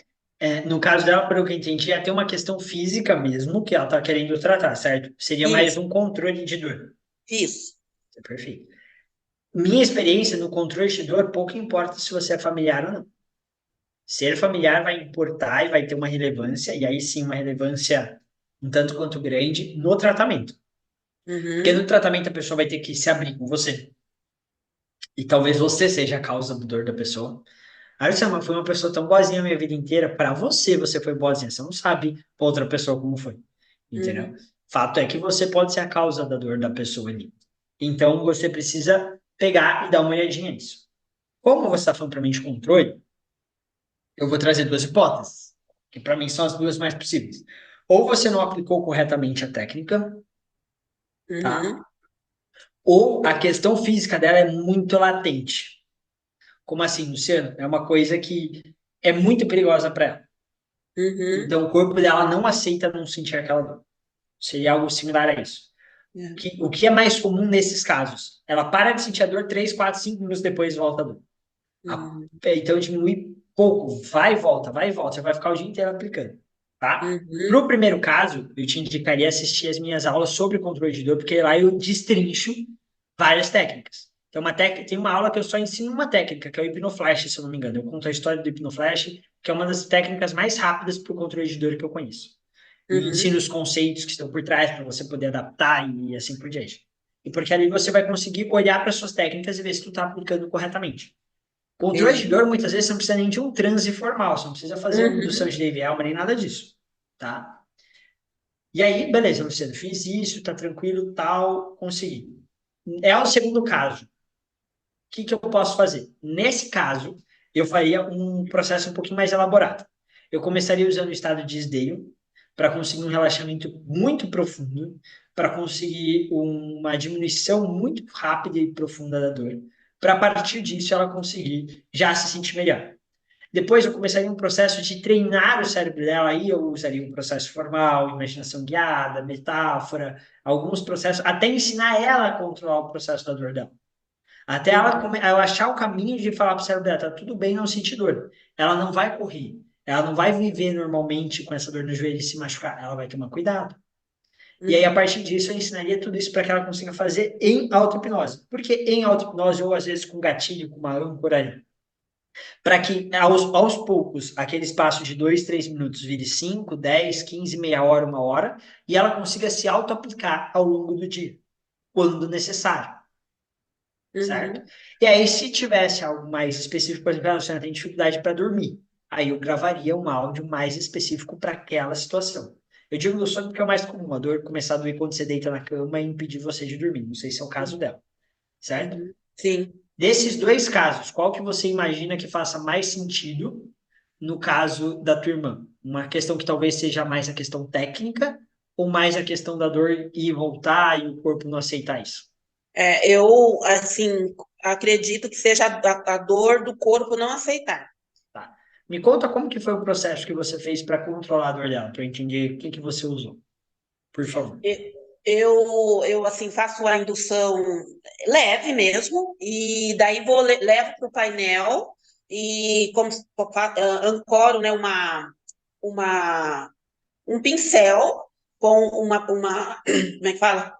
Speaker 2: No caso dela, pelo que eu entendi, é ter uma questão física mesmo que ela está querendo tratar, certo? Seria mais
Speaker 3: Isso,
Speaker 2: um controle de dor.
Speaker 3: isso.
Speaker 2: Perfeito. Minha experiência no controle de dor, pouco importa se você é familiar ou não. Ser familiar vai importar e vai ter uma relevância, e aí sim uma relevância um tanto quanto grande no tratamento. Porque no
Speaker 3: Uhum,
Speaker 2: tratamento a pessoa vai ter que se abrir com você. E talvez você seja a causa da dor da pessoa. Aí você foi uma pessoa tão boazinha a minha vida inteira, para você, você foi boazinha. Você não sabe pra outra pessoa como foi. Entendeu?
Speaker 3: uhum,
Speaker 2: Fato é que você pode ser a causa da dor da pessoa ali. Então você precisa pegar e dar uma olhadinha nisso. Como você está falando para mim de controle, eu vou trazer duas hipóteses, que para mim são as duas mais possíveis. Ou você não aplicou corretamente a técnica, tá?
Speaker 3: uhum,
Speaker 2: Ou a questão física dela é muito latente. Como assim, Luciano? É uma coisa que é muito perigosa para ela.
Speaker 3: uhum,
Speaker 2: Então, o corpo dela não aceita não sentir aquela dor. Seria algo similar a isso.
Speaker 3: uhum,
Speaker 2: O que é mais comum nesses casos? Ela para de sentir a dor 3, 4, 5 minutos depois volta a dor. Então, diminui pouco, vai e volta. Você vai ficar o dia inteiro aplicando, tá? Para
Speaker 3: uhum,
Speaker 2: o primeiro caso, eu te indicaria assistir as minhas aulas sobre controle de dor, porque lá eu destrincho várias técnicas. Tem uma aula que eu só ensino uma técnica, que é o hipnoflash, se eu não me engano. Eu conto a história do hipnoflash, que é uma das técnicas mais rápidas para o controle de dor que eu conheço. E ensino
Speaker 3: uhum,
Speaker 2: os conceitos que estão por trás para você poder adaptar e assim por diante. E porque ali você vai conseguir olhar para suas técnicas e ver se tu está aplicando corretamente. Controle de
Speaker 3: entendi.
Speaker 2: dor, muitas vezes, você não precisa nem de um transe formal, você não precisa fazer uma indução
Speaker 3: Uhum,
Speaker 2: de Dave Elman, nem nada disso, tá? E aí, beleza, Luciano, fiz isso, tá tranquilo, tal, consegui. É o segundo caso. O que que eu posso fazer? Nesse caso, eu faria um processo um pouquinho mais elaborado. Eu começaria usando o estado de desdém para conseguir um relaxamento muito profundo, para conseguir uma diminuição muito rápida e profunda da dor, para a partir disso ela conseguir já se sentir melhor. Depois eu começaria um processo de treinar o cérebro dela, aí eu usaria um processo formal, imaginação guiada, metáfora, alguns processos, até ensinar ela a controlar o processo da dor dela. Até ela achar o caminho de falar para o cérebro dela, tá tudo bem não sentir dor. Ela não vai correr, ela não vai viver normalmente com essa dor no joelho e se machucar, ela vai tomar cuidado. E aí, a
Speaker 3: uhum,
Speaker 2: partir disso, eu ensinaria tudo isso para que ela consiga fazer em auto-hipnose. Porque em auto-hipnose, ou às vezes com gatilho, com uma âncora, para que aos poucos aquele espaço de 2, 3 minutos vire 5, 10, 15, meia hora, uma hora, e ela consiga se auto-aplicar ao longo do dia, quando necessário, certo?
Speaker 3: uhum,
Speaker 2: E aí, se tivesse algo mais específico, por exemplo, você tem dificuldade para dormir, aí eu gravaria um áudio mais específico para aquela situação. Eu digo no sono porque é o mais comum, a dor começar a doer quando você deita na cama e impedir você de dormir. Não sei se é o caso
Speaker 3: uhum,
Speaker 2: dela, certo?
Speaker 3: uhum. Sim.
Speaker 2: Desses dois casos, qual que você imagina que faça mais sentido no caso da tua irmã? Uma questão que talvez seja mais a questão técnica ou mais a questão da dor ir e voltar e o corpo não aceitar isso?
Speaker 3: Eu, assim, acredito que seja a dor do corpo não aceitar.
Speaker 2: Tá. Me conta como que foi o processo que você fez para controlar a dor dela, para eu entender o que que você usou, por favor.
Speaker 3: Eu assim, faço a indução leve mesmo, e daí levo para o painel e como ancoro, né, uma, um pincel com como é que fala?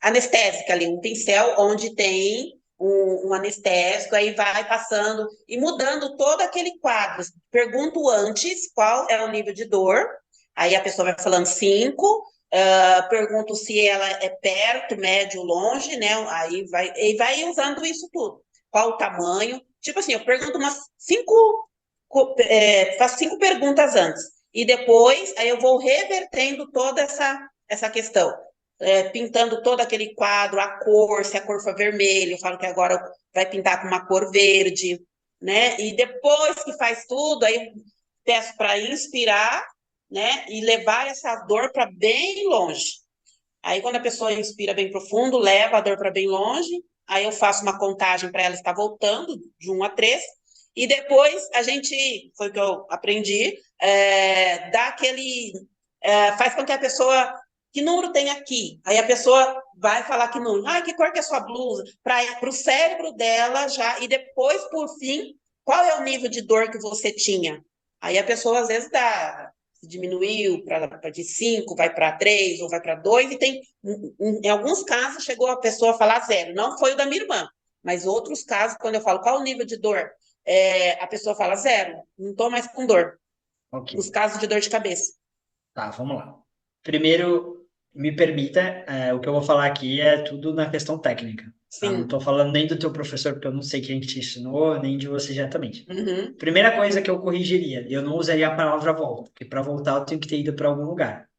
Speaker 3: Anestésica ali, um pincel onde tem um anestésico, aí vai passando e mudando todo aquele quadro. Pergunto antes qual é o nível de dor, aí a pessoa vai falando 5, pergunto se ela é perto, médio, longe, né? Aí vai usando isso tudo. Qual o tamanho? Tipo assim, eu pergunto umas 5, faço 5 perguntas antes. E depois, aí eu vou revertendo toda essa questão, pintando todo aquele quadro, a cor, se a cor for vermelha, eu falo que agora vai pintar com uma cor verde, né? E depois que faz tudo, aí peço para inspirar, né? E levar essa dor para bem longe. Aí, quando a pessoa inspira bem profundo, leva a dor para bem longe, aí eu faço uma contagem para ela estar voltando, de 1 a 3, e depois a gente, foi o que eu aprendi, dá aquele. Faz com que a pessoa. Que número tem aqui? Aí a pessoa vai falar que número. Ah, que cor que é a sua blusa? Para o cérebro dela já. E depois, por fim, qual é o nível de dor que você tinha? Aí a pessoa, às vezes, diminuiu de 5, vai para 3 ou vai para 2, e tem, em alguns casos, chegou a pessoa a falar 0. Não foi o da minha irmã, mas outros casos, quando eu falo qual o nível de dor, a pessoa fala 0, não estou mais com dor,
Speaker 2: Ok.
Speaker 3: nos casos de dor de cabeça.
Speaker 2: Tá, vamos lá. Primeiro, me permita, o que eu vou falar aqui é tudo na questão técnica. Tá? Não
Speaker 3: Sim.
Speaker 2: estou falando nem do teu professor, porque eu não sei quem que te ensinou, nem de você diretamente.
Speaker 3: Uhum.
Speaker 2: Primeira coisa que eu corrigiria, eu não usaria a palavra volta, porque para voltar eu tenho que ter ido para algum lugar,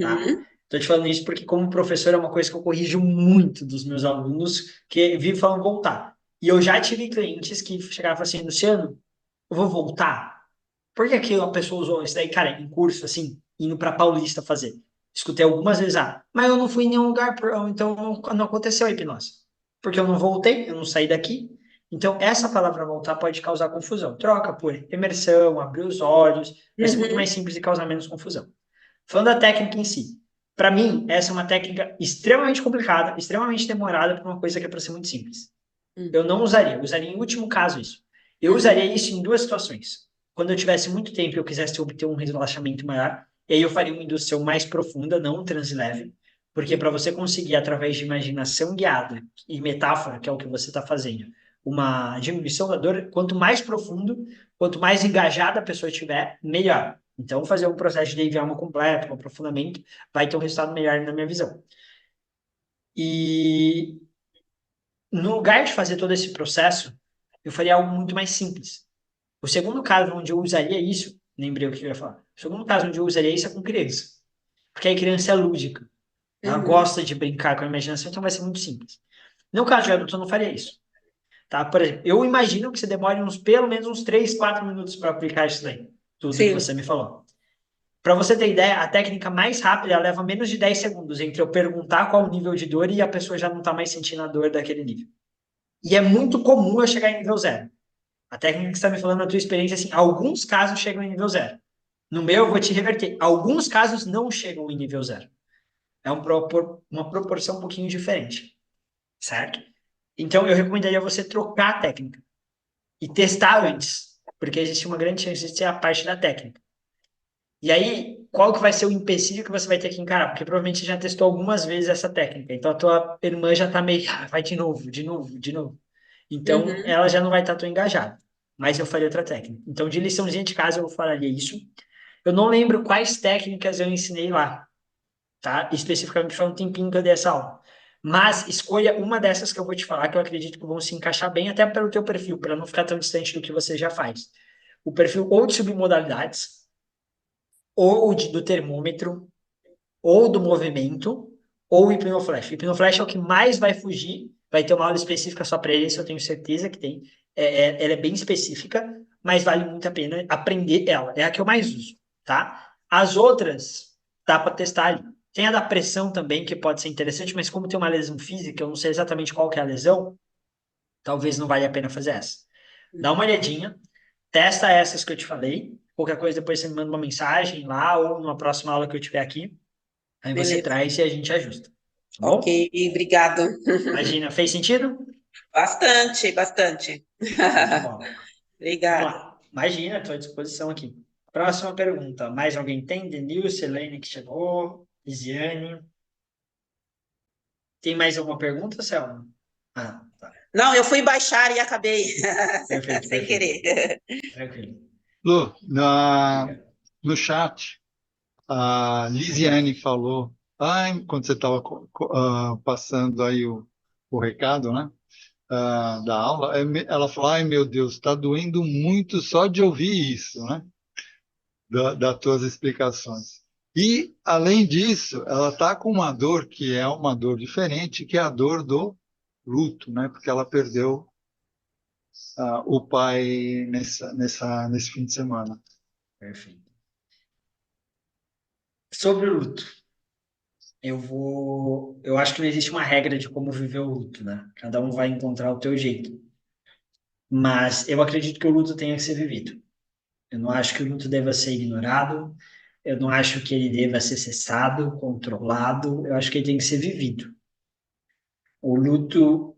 Speaker 2: tá?
Speaker 3: Uhum.
Speaker 2: Estou te falando isso porque, como professor, é uma coisa que eu corrijo muito dos meus alunos, que vivem falando voltar. E eu já tive clientes que chegavam e falavam assim, Luciano, eu vou voltar? Por que que a pessoa usou isso daí, cara, em curso, assim, indo para Paulista fazer? Escutei algumas vezes, mas eu não fui em nenhum lugar, então não aconteceu a hipnose. Porque eu não voltei, eu não saí daqui. Então, essa palavra voltar pode causar confusão. Troca por imersão, abrir os olhos, vai ser muito
Speaker 3: Uhum.
Speaker 2: mais simples e causar menos confusão. Falando da técnica em si, para mim, essa é uma técnica extremamente complicada, extremamente demorada para uma coisa que é para ser muito simples. Eu não usaria, eu usaria em último caso isso. Eu usaria
Speaker 3: Uhum.
Speaker 2: isso em duas situações. Quando eu tivesse muito tempo e eu quisesse obter um relaxamento maior, e aí eu faria uma indução mais profunda, não um transe leve, porque para
Speaker 3: Uhum.
Speaker 2: você conseguir, através de imaginação guiada e metáfora, que é o que você está fazendo, uma diminuição da dor, quanto mais profundo, quanto mais engajada a pessoa estiver, melhor. Então, fazer um processo de EV alma completo, um aprofundamento, vai ter um resultado melhor na minha visão. E no lugar de fazer todo esse processo, eu faria algo muito mais simples. O segundo caso onde eu usaria isso, lembrei o que eu ia falar. O segundo caso onde eu usaria isso é com criança. Porque a criança é lúdica. Ela
Speaker 3: Uhum.
Speaker 2: gosta de brincar com a imaginação, então vai ser muito simples. No caso de adulto, eu não faria isso. Tá? Por exemplo, eu imagino que você demore pelo menos uns 3, 4 minutos para aplicar isso daí. Tudo que
Speaker 3: Sim.
Speaker 2: você me falou. Para você ter ideia, a técnica mais rápida ela leva menos de 10 segundos entre eu perguntar qual o nível de dor e a pessoa já não está mais sentindo a dor daquele nível. E é muito comum eu chegar em nível 0. A técnica que você está me falando na tua experiência, assim, alguns casos chegam em nível 0. No meu, eu vou te reverter. Alguns casos não chegam em nível 0. É uma proporção um pouquinho diferente, certo? Então, eu recomendaria você trocar a técnica e testar antes, porque existe uma grande chance de ser a parte da técnica. E aí, qual que vai ser o empecilho que você vai ter que encarar? Porque provavelmente você já testou algumas vezes essa técnica. Então, a tua irmã já está meio, vai de novo, de novo, de novo. Então,
Speaker 3: Uhum.
Speaker 2: ela já não vai estar tão engajada. Mas eu faria outra técnica. Então, de liçãozinha de casa, eu falaria isso. Eu não lembro quais técnicas eu ensinei lá, tá? Especificamente foi um tempinho que eu dei essa aula. Mas escolha uma dessas que eu vou te falar, que eu acredito que vão se encaixar bem, até pelo teu perfil, para não ficar tão distante do que você já faz. O perfil ou de submodalidades, ou do termômetro, ou do movimento, ou o hipnoflash. O hipnoflash é o que mais vai fugir, vai ter uma aula específica só para ele, isso eu tenho certeza que tem. Ela é bem específica, mas vale muito a pena aprender ela. É a que eu mais uso, tá? As outras, dá para testar ali. Tem a da pressão também, que pode ser interessante, mas como tem uma lesão física, eu não sei exatamente qual que é a lesão, talvez não valha a pena fazer essa. Dá uma olhadinha, testa essas que eu te falei. Qualquer coisa, depois você me manda uma mensagem lá ou numa próxima aula que eu tiver aqui. Aí você
Speaker 3: Beleza.
Speaker 2: traz e a gente ajusta. Tá
Speaker 3: Ok,
Speaker 2: bom?
Speaker 3: obrigado.
Speaker 2: Imagina, fez sentido?
Speaker 3: Bastante, bastante.
Speaker 2: Então tá bom. Vamos
Speaker 3: Obrigada.
Speaker 2: lá. Imagina, estou à disposição aqui. Próxima pergunta. Mais alguém tem? Denilson, Elaine que chegou. Lisiane. Tem mais alguma pergunta, Selma? Ah, tá.
Speaker 3: Não, eu fui baixar e acabei
Speaker 2: Perfeito,
Speaker 3: sem
Speaker 2: perfeito.
Speaker 3: querer.
Speaker 2: Tranquilo.
Speaker 1: Lu,
Speaker 2: Obrigado.
Speaker 1: no chat, a Lisiane falou, ai, quando você estava passando aí o recado, né, da aula, ela falou, ai, meu Deus, está doendo muito só de ouvir isso, né, das tuas explicações. E, além disso, ela está com uma dor que é uma dor diferente, que é a dor do luto, né, porque ela perdeu o pai nesse fim de semana.
Speaker 2: Perfeito. Sobre o luto. Eu acho que não existe uma regra de como viver o luto, né? Cada um vai encontrar o teu jeito. Mas eu acredito que o luto tenha que ser vivido. Eu não acho que o luto deva ser ignorado. Eu não acho que ele deva ser cessado, controlado. Eu acho que ele tem que ser vivido. O luto,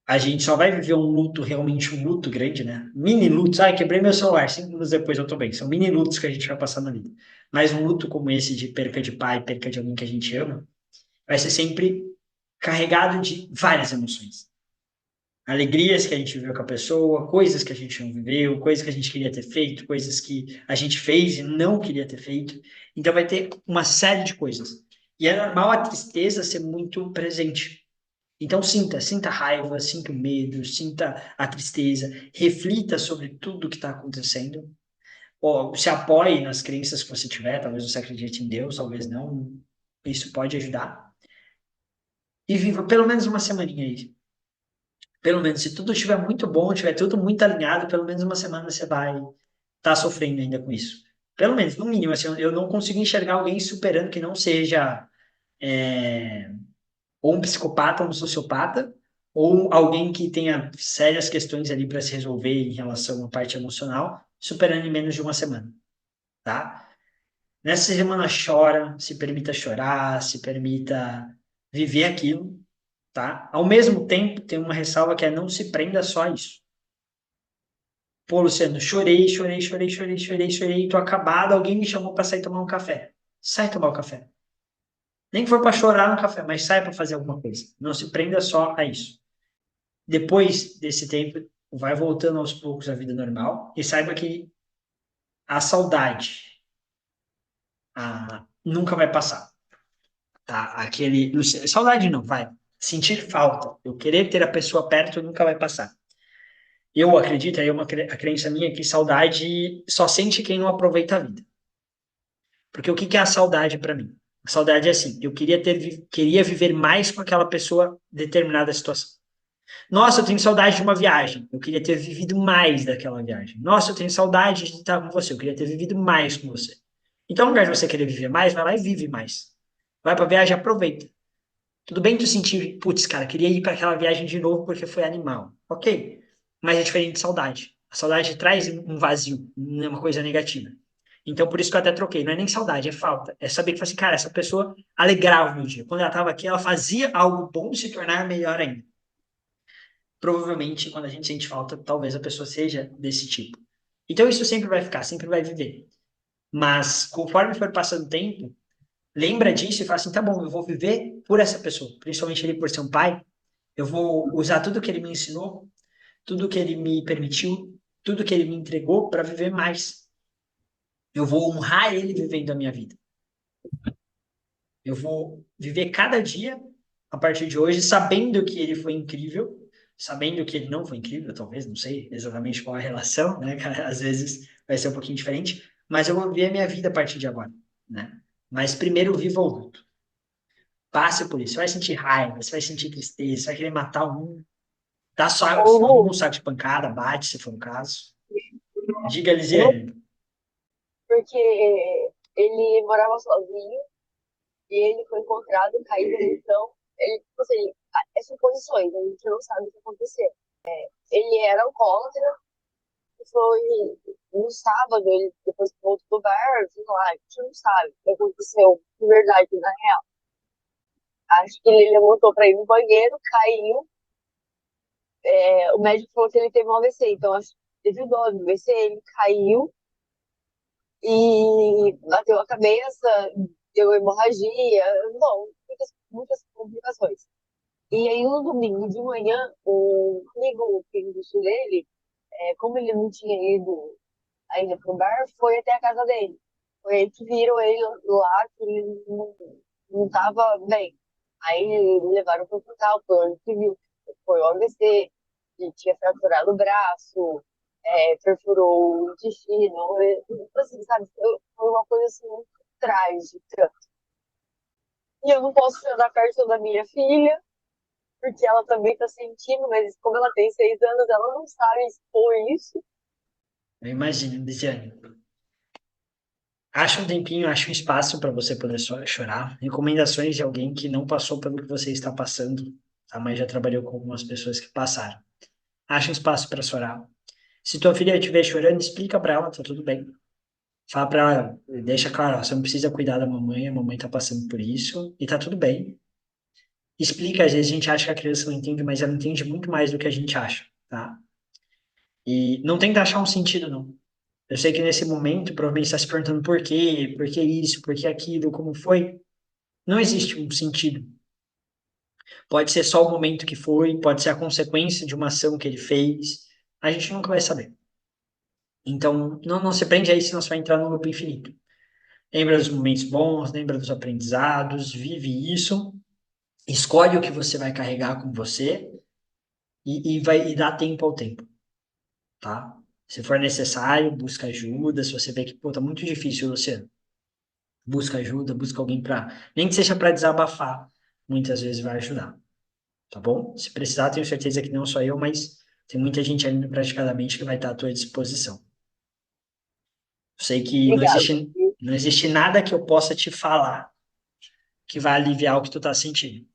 Speaker 2: a gente só vai viver um luto, realmente um luto grande, né? Mini lutos, ai, quebrei meu celular, 5 minutos depois eu tô bem. São mini lutos que a gente vai passar na vida. Mas um luto como esse de perca de pai, perca de alguém que a gente ama, vai ser sempre carregado de várias emoções. Alegrias que a gente viveu com a pessoa, coisas que a gente não viveu, coisas que a gente queria ter feito, coisas que a gente fez e não queria ter feito. Então vai ter uma série de coisas. E é normal a tristeza ser muito presente. Então sinta raiva, sinta o medo, sinta a tristeza, reflita sobre tudo que está acontecendo. Ou se apoie nas crenças que você tiver, talvez você acredite em Deus, talvez não. Isso pode ajudar. E viva pelo menos uma semaninha aí. Pelo menos, se tudo estiver muito bom, estiver tudo muito alinhado, pelo menos uma semana você vai estar sofrendo ainda com isso. Pelo menos, no mínimo, assim, eu não consigo enxergar alguém superando que não seja ou um psicopata ou um sociopata, ou alguém que tenha sérias questões ali para se resolver em relação à parte emocional, superando em menos de uma semana, tá? Nessa semana chora, se permita chorar, se permita viver aquilo, tá? Ao mesmo tempo, tem uma ressalva que é não se prenda só a isso. Pô, Luciano, chorei, tô acabado, alguém me chamou para sair tomar um café. Sai tomar o café. Nem que for para chorar no café, mas sai para fazer alguma coisa. Não se prenda só a isso. Depois desse tempo, vai voltando aos poucos à vida normal e saiba que a saudade nunca vai passar, tá? Saudade não, vai. Sentir falta, eu querer ter a pessoa perto nunca vai passar. Eu acredito, aí é a crença minha que saudade só sente quem não aproveita a vida. Porque o que é a saudade para mim? A saudade é assim, eu queria viver mais com aquela pessoa em determinada situação. Nossa, eu tenho saudade de uma viagem. Eu queria ter vivido mais daquela viagem. Nossa, eu tenho saudade de estar com você. Eu queria ter vivido mais com você. Então, ao invés de você querer viver mais, vai lá e vive mais. Vai pra viagem, aproveita. Tudo bem tu sentir, putz, cara, queria ir para aquela viagem de novo porque foi animal. Ok. Mas é diferente de saudade. A saudade traz um vazio, não é uma coisa negativa. Então, por isso que eu até troquei. Não é nem saudade, é falta. É saber que, assim, cara, essa pessoa alegrava o meu dia. Quando ela estava aqui, ela fazia algo bom se tornar melhor ainda. Provavelmente, quando a gente sente falta, talvez a pessoa seja desse tipo. Então, isso sempre vai ficar, sempre vai viver. Mas, conforme for passando o tempo, lembra disso e fala assim: tá bom, eu vou viver por essa pessoa, principalmente ele por ser um pai. Eu vou usar tudo que ele me ensinou, tudo que ele me permitiu, tudo que ele me entregou para viver mais. Eu vou honrar ele vivendo a minha vida. Eu vou viver cada dia, a partir de hoje, sabendo que ele foi incrível, sabendo que ele não foi incrível, talvez, não sei exatamente qual a relação, né, cara? Às vezes vai ser um pouquinho diferente, mas eu vou viver a minha vida a partir de agora, né? Mas primeiro viva o luto. Passe por isso. Você vai sentir raiva, você vai sentir tristeza, você vai querer matar um, dá só
Speaker 3: Ô,
Speaker 2: um
Speaker 3: Lu,
Speaker 2: saco de pancada, bate se for o caso. Diga, Lisiane.
Speaker 4: Porque ele morava sozinho e ele foi encontrado caído no chão. Ele, tipo assim, é suposições, a gente não sabe o que aconteceu. Ele era alcoólatra, e foi no sábado, ele depois que voltou do bar, sei lá, a gente não sabe o que aconteceu de verdade, na real. Acho que ele levantou pra ir no banheiro, caiu. O médico falou que ele teve um AVC, então acho que devido ao AVC ele caiu e bateu a cabeça, deu hemorragia, bom, muitas complicações. E aí, no domingo de manhã, o amigo pinguço dele, como ele não tinha ido ainda pro bar, foi até a casa dele. Foi aí que viram ele lá, que ele não tava bem. Aí levaram pro hospital, foi onde que viu. Foi o AVC, que tinha fraturado o braço, perfurou o intestino, assim, sabe? Foi uma coisa assim muito trágica. E eu não posso andar perto da minha filha, porque ela também tá sentindo, mas como ela tem 6 anos, ela não sabe expor isso.
Speaker 2: Eu imagino, Lisiane. Acha um tempinho, acha um espaço para você poder chorar. Recomendações de alguém que não passou pelo que você está passando, tá? Mas já trabalhou com algumas pessoas que passaram. Acha um espaço para chorar. Se tua filha estiver chorando, explica para ela, tá tudo bem. Fala para ela, deixa claro, ó, você não precisa cuidar da mamãe, a mamãe tá passando por isso e tá tudo bem. Explica, às vezes a gente acha que a criança não entende, mas ela entende muito mais do que a gente acha, tá? E não tenta achar um sentido, não. Eu sei que nesse momento, provavelmente está se perguntando por que isso, por que aquilo, como foi. Não existe um sentido. Pode ser só o momento que foi, pode ser a consequência de uma ação que ele fez. A gente nunca vai saber. Então, não se prende a isso, senão você vai entrar no loop infinito. Lembra dos momentos bons, lembra dos aprendizados, vive isso, escolhe o que você vai carregar com você e dá tempo ao tempo, tá? Se for necessário, busca ajuda. Se você vê que, pô, tá muito difícil, Luciano, busca ajuda, busca alguém para, nem que seja para desabafar, muitas vezes vai ajudar, tá bom? Se precisar, tenho certeza que não só eu, mas tem muita gente ali no Praticadamente que vai estar à tua disposição. Eu sei que
Speaker 4: Obrigada.
Speaker 2: não existe nada que eu possa te falar que vai aliviar o que tu tá sentindo.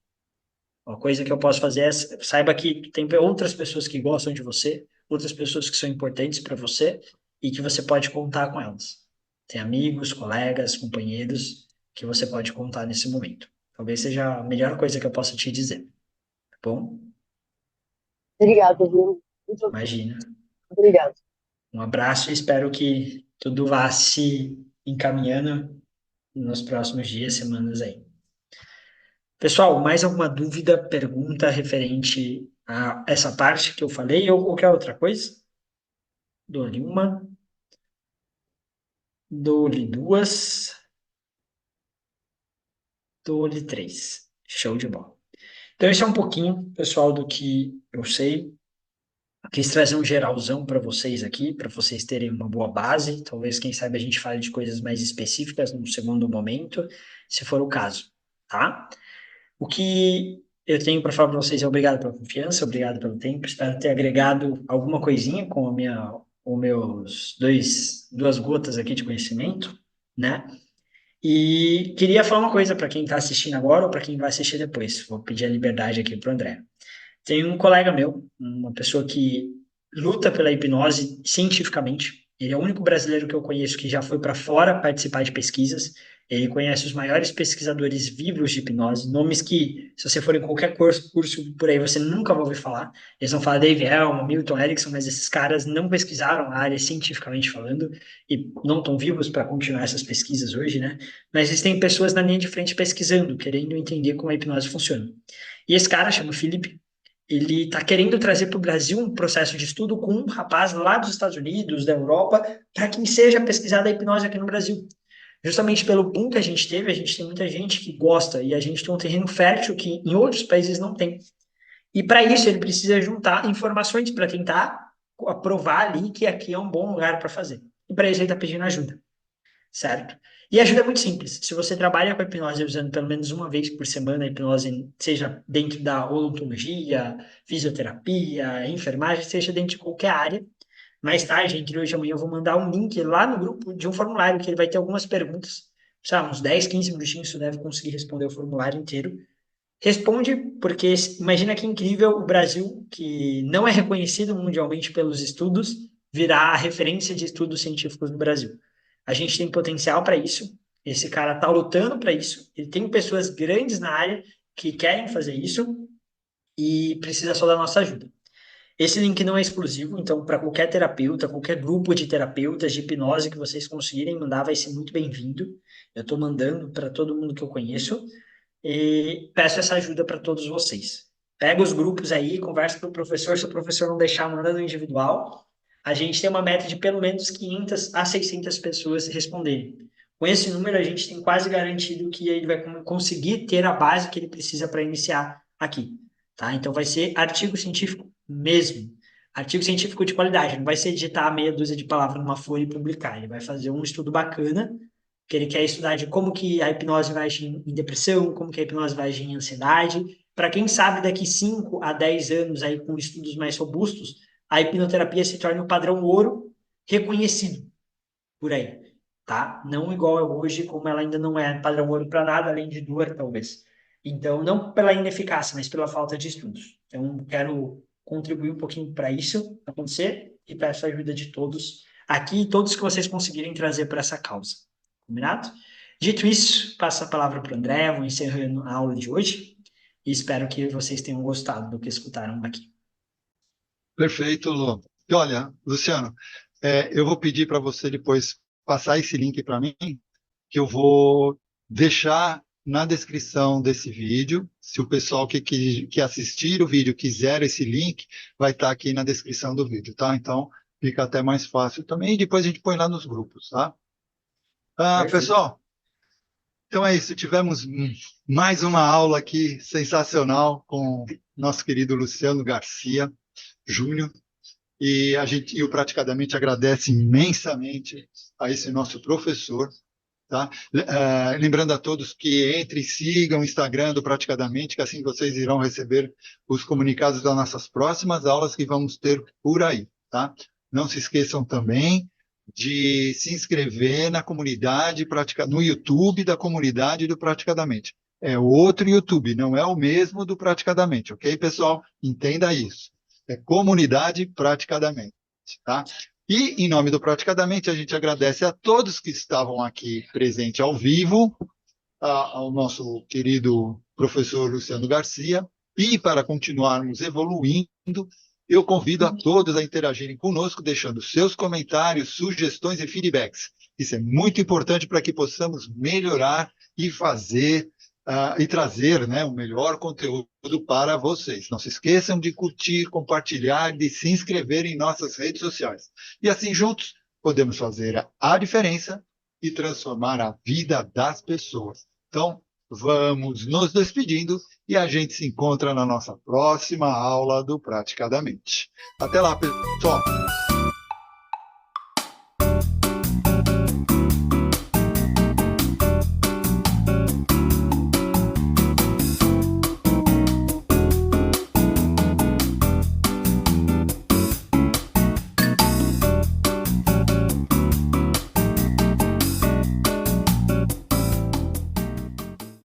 Speaker 2: Uma coisa que eu posso fazer é, saiba que tem outras pessoas que gostam de você, outras pessoas que são importantes para você e que você pode contar com elas. Tem amigos, colegas, companheiros que você pode contar nesse momento. Talvez seja a melhor coisa que eu possa te dizer, tá bom?
Speaker 4: Obrigada, viu? Muito
Speaker 2: Imagina.
Speaker 4: obrigada.
Speaker 2: Um abraço e espero que tudo vá se encaminhando nos próximos dias, semanas aí. Pessoal, mais alguma dúvida, pergunta referente a essa parte que eu falei ou qualquer outra coisa? Dou-lhe uma, dou-lhe duas, dou-lhe três. Show de bola. Então, esse é um pouquinho, pessoal, do que eu sei. Quis trazer um geralzão para vocês aqui, para vocês terem uma boa base. Talvez, quem sabe, a gente fale de coisas mais específicas num segundo momento, se for o caso, tá? O que eu tenho para falar para vocês é obrigado pela confiança, obrigado pelo tempo. Espero ter agregado alguma coisinha com os meus duas gotas aqui de conhecimento, né? E queria falar uma coisa para quem está assistindo agora ou para quem vai assistir depois. Vou pedir a liberdade aqui para o André. Tem um colega meu, uma pessoa que luta pela hipnose cientificamente. Ele é o único brasileiro que eu conheço que já foi para fora participar de pesquisas. Ele conhece os maiores pesquisadores vivos de hipnose, nomes que, se você for em qualquer curso por aí, você nunca vai ouvir falar. Eles vão falar Dave Hellman, Milton Erickson, mas esses caras não pesquisaram a área cientificamente falando e não estão vivos para continuar essas pesquisas hoje, né? Mas existem pessoas na linha de frente pesquisando, querendo entender como a hipnose funciona. E esse cara chama Felipe, ele está querendo trazer para o Brasil um processo de estudo com um rapaz lá dos Estados Unidos, da Europa, para que seja pesquisada a hipnose aqui no Brasil. Justamente pelo boom que a gente teve, a gente tem muita gente que gosta e a gente tem um terreno fértil que em outros países não tem. E para isso ele precisa juntar informações para tentar aprovar ali que aqui é um bom lugar para fazer. E para isso ele está pedindo ajuda, certo? E a ajuda é muito simples. Se você trabalha com a hipnose usando pelo menos uma vez por semana a hipnose, seja dentro da odontologia, fisioterapia, enfermagem, seja dentro de qualquer área, Mais tarde, entre hoje e amanhã, eu vou mandar um link lá no grupo de um formulário que ele vai ter algumas perguntas. Sabe, uns 10, 15 minutinhos você deve conseguir responder o formulário inteiro. Responde, porque imagina que incrível o Brasil, que não é reconhecido mundialmente pelos estudos, virar a referência de estudos científicos no Brasil. A gente tem potencial para isso. Esse cara está lutando para isso. Ele tem pessoas grandes na área que querem fazer isso e precisa só da nossa ajuda. Esse link não é exclusivo, então para qualquer terapeuta, qualquer grupo de terapeutas de hipnose que vocês conseguirem mandar, vai ser muito bem-vindo. Eu estou mandando para todo mundo que eu conheço e peço essa ajuda para todos vocês. Pega os grupos aí, conversa com o professor, se o professor não deixar, manda no individual. A gente tem uma meta de pelo menos 500 a 600 pessoas responderem. Com esse número, a gente tem quase garantido que ele vai conseguir ter a base que ele precisa para iniciar aqui. Tá? Então, vai ser artigo científico mesmo. Artigo científico de qualidade. Não vai ser digitar meia dúzia de palavras numa folha e publicar. Ele vai fazer um estudo bacana, que ele quer estudar de como que a hipnose vai agir em depressão, como que a hipnose vai agir em ansiedade. Para quem sabe, daqui 5 a 10 anos, aí, com estudos mais robustos, a hipnoterapia se torna o padrão ouro reconhecido por aí, tá? Não igual é hoje, como ela ainda não é padrão ouro para nada, além de dor, talvez. Então, não pela ineficácia, mas pela falta de estudos. Então, quero contribuir um pouquinho para isso acontecer e peço a ajuda de todos aqui e todos que vocês conseguirem trazer para essa causa. Combinado? Dito isso, passo a palavra para o André, vou encerrando a aula de hoje e espero que vocês tenham gostado do que escutaram aqui.
Speaker 1: Perfeito, Lu. E olha, Luciano, eu vou pedir para você depois passar esse link para mim, que eu vou deixar na descrição desse vídeo. Se o pessoal que assistir o vídeo quiser esse link, vai estar aqui na descrição do vídeo, tá? Então, fica até mais fácil também. E depois a gente põe lá nos grupos, tá? Pessoal, então é isso. Tivemos mais uma aula aqui sensacional com nosso querido Luciano Garcia Júnior. E o Praticadamente agradece imensamente a esse nosso professor. Tá? Lembrando a todos que entrem e sigam o Instagram do Praticadamente, que assim vocês irão receber os comunicados das nossas próximas aulas que vamos ter por aí. Tá? Não se esqueçam também de se inscrever na comunidade, no YouTube da comunidade do Praticadamente. É outro YouTube, não é o mesmo do Praticadamente, ok, pessoal? Entenda isso. É comunidade Praticadamente, tá? E, em nome do Praticadamente, a gente agradece a todos que estavam aqui presentes ao vivo, ao nosso querido professor Luciano Garcia, e para continuarmos evoluindo, eu convido a todos a interagirem conosco, deixando seus comentários, sugestões e feedbacks. Isso é muito importante para que possamos melhorar e fazer e trazer, né, o melhor conteúdo para vocês. Não se esqueçam de curtir, compartilhar, de se inscrever em nossas redes sociais. E assim, juntos, podemos fazer a diferença e transformar a vida das pessoas. Então, vamos nos despedindo e a gente se encontra na nossa próxima aula do Praticadamente. Até lá, pessoal!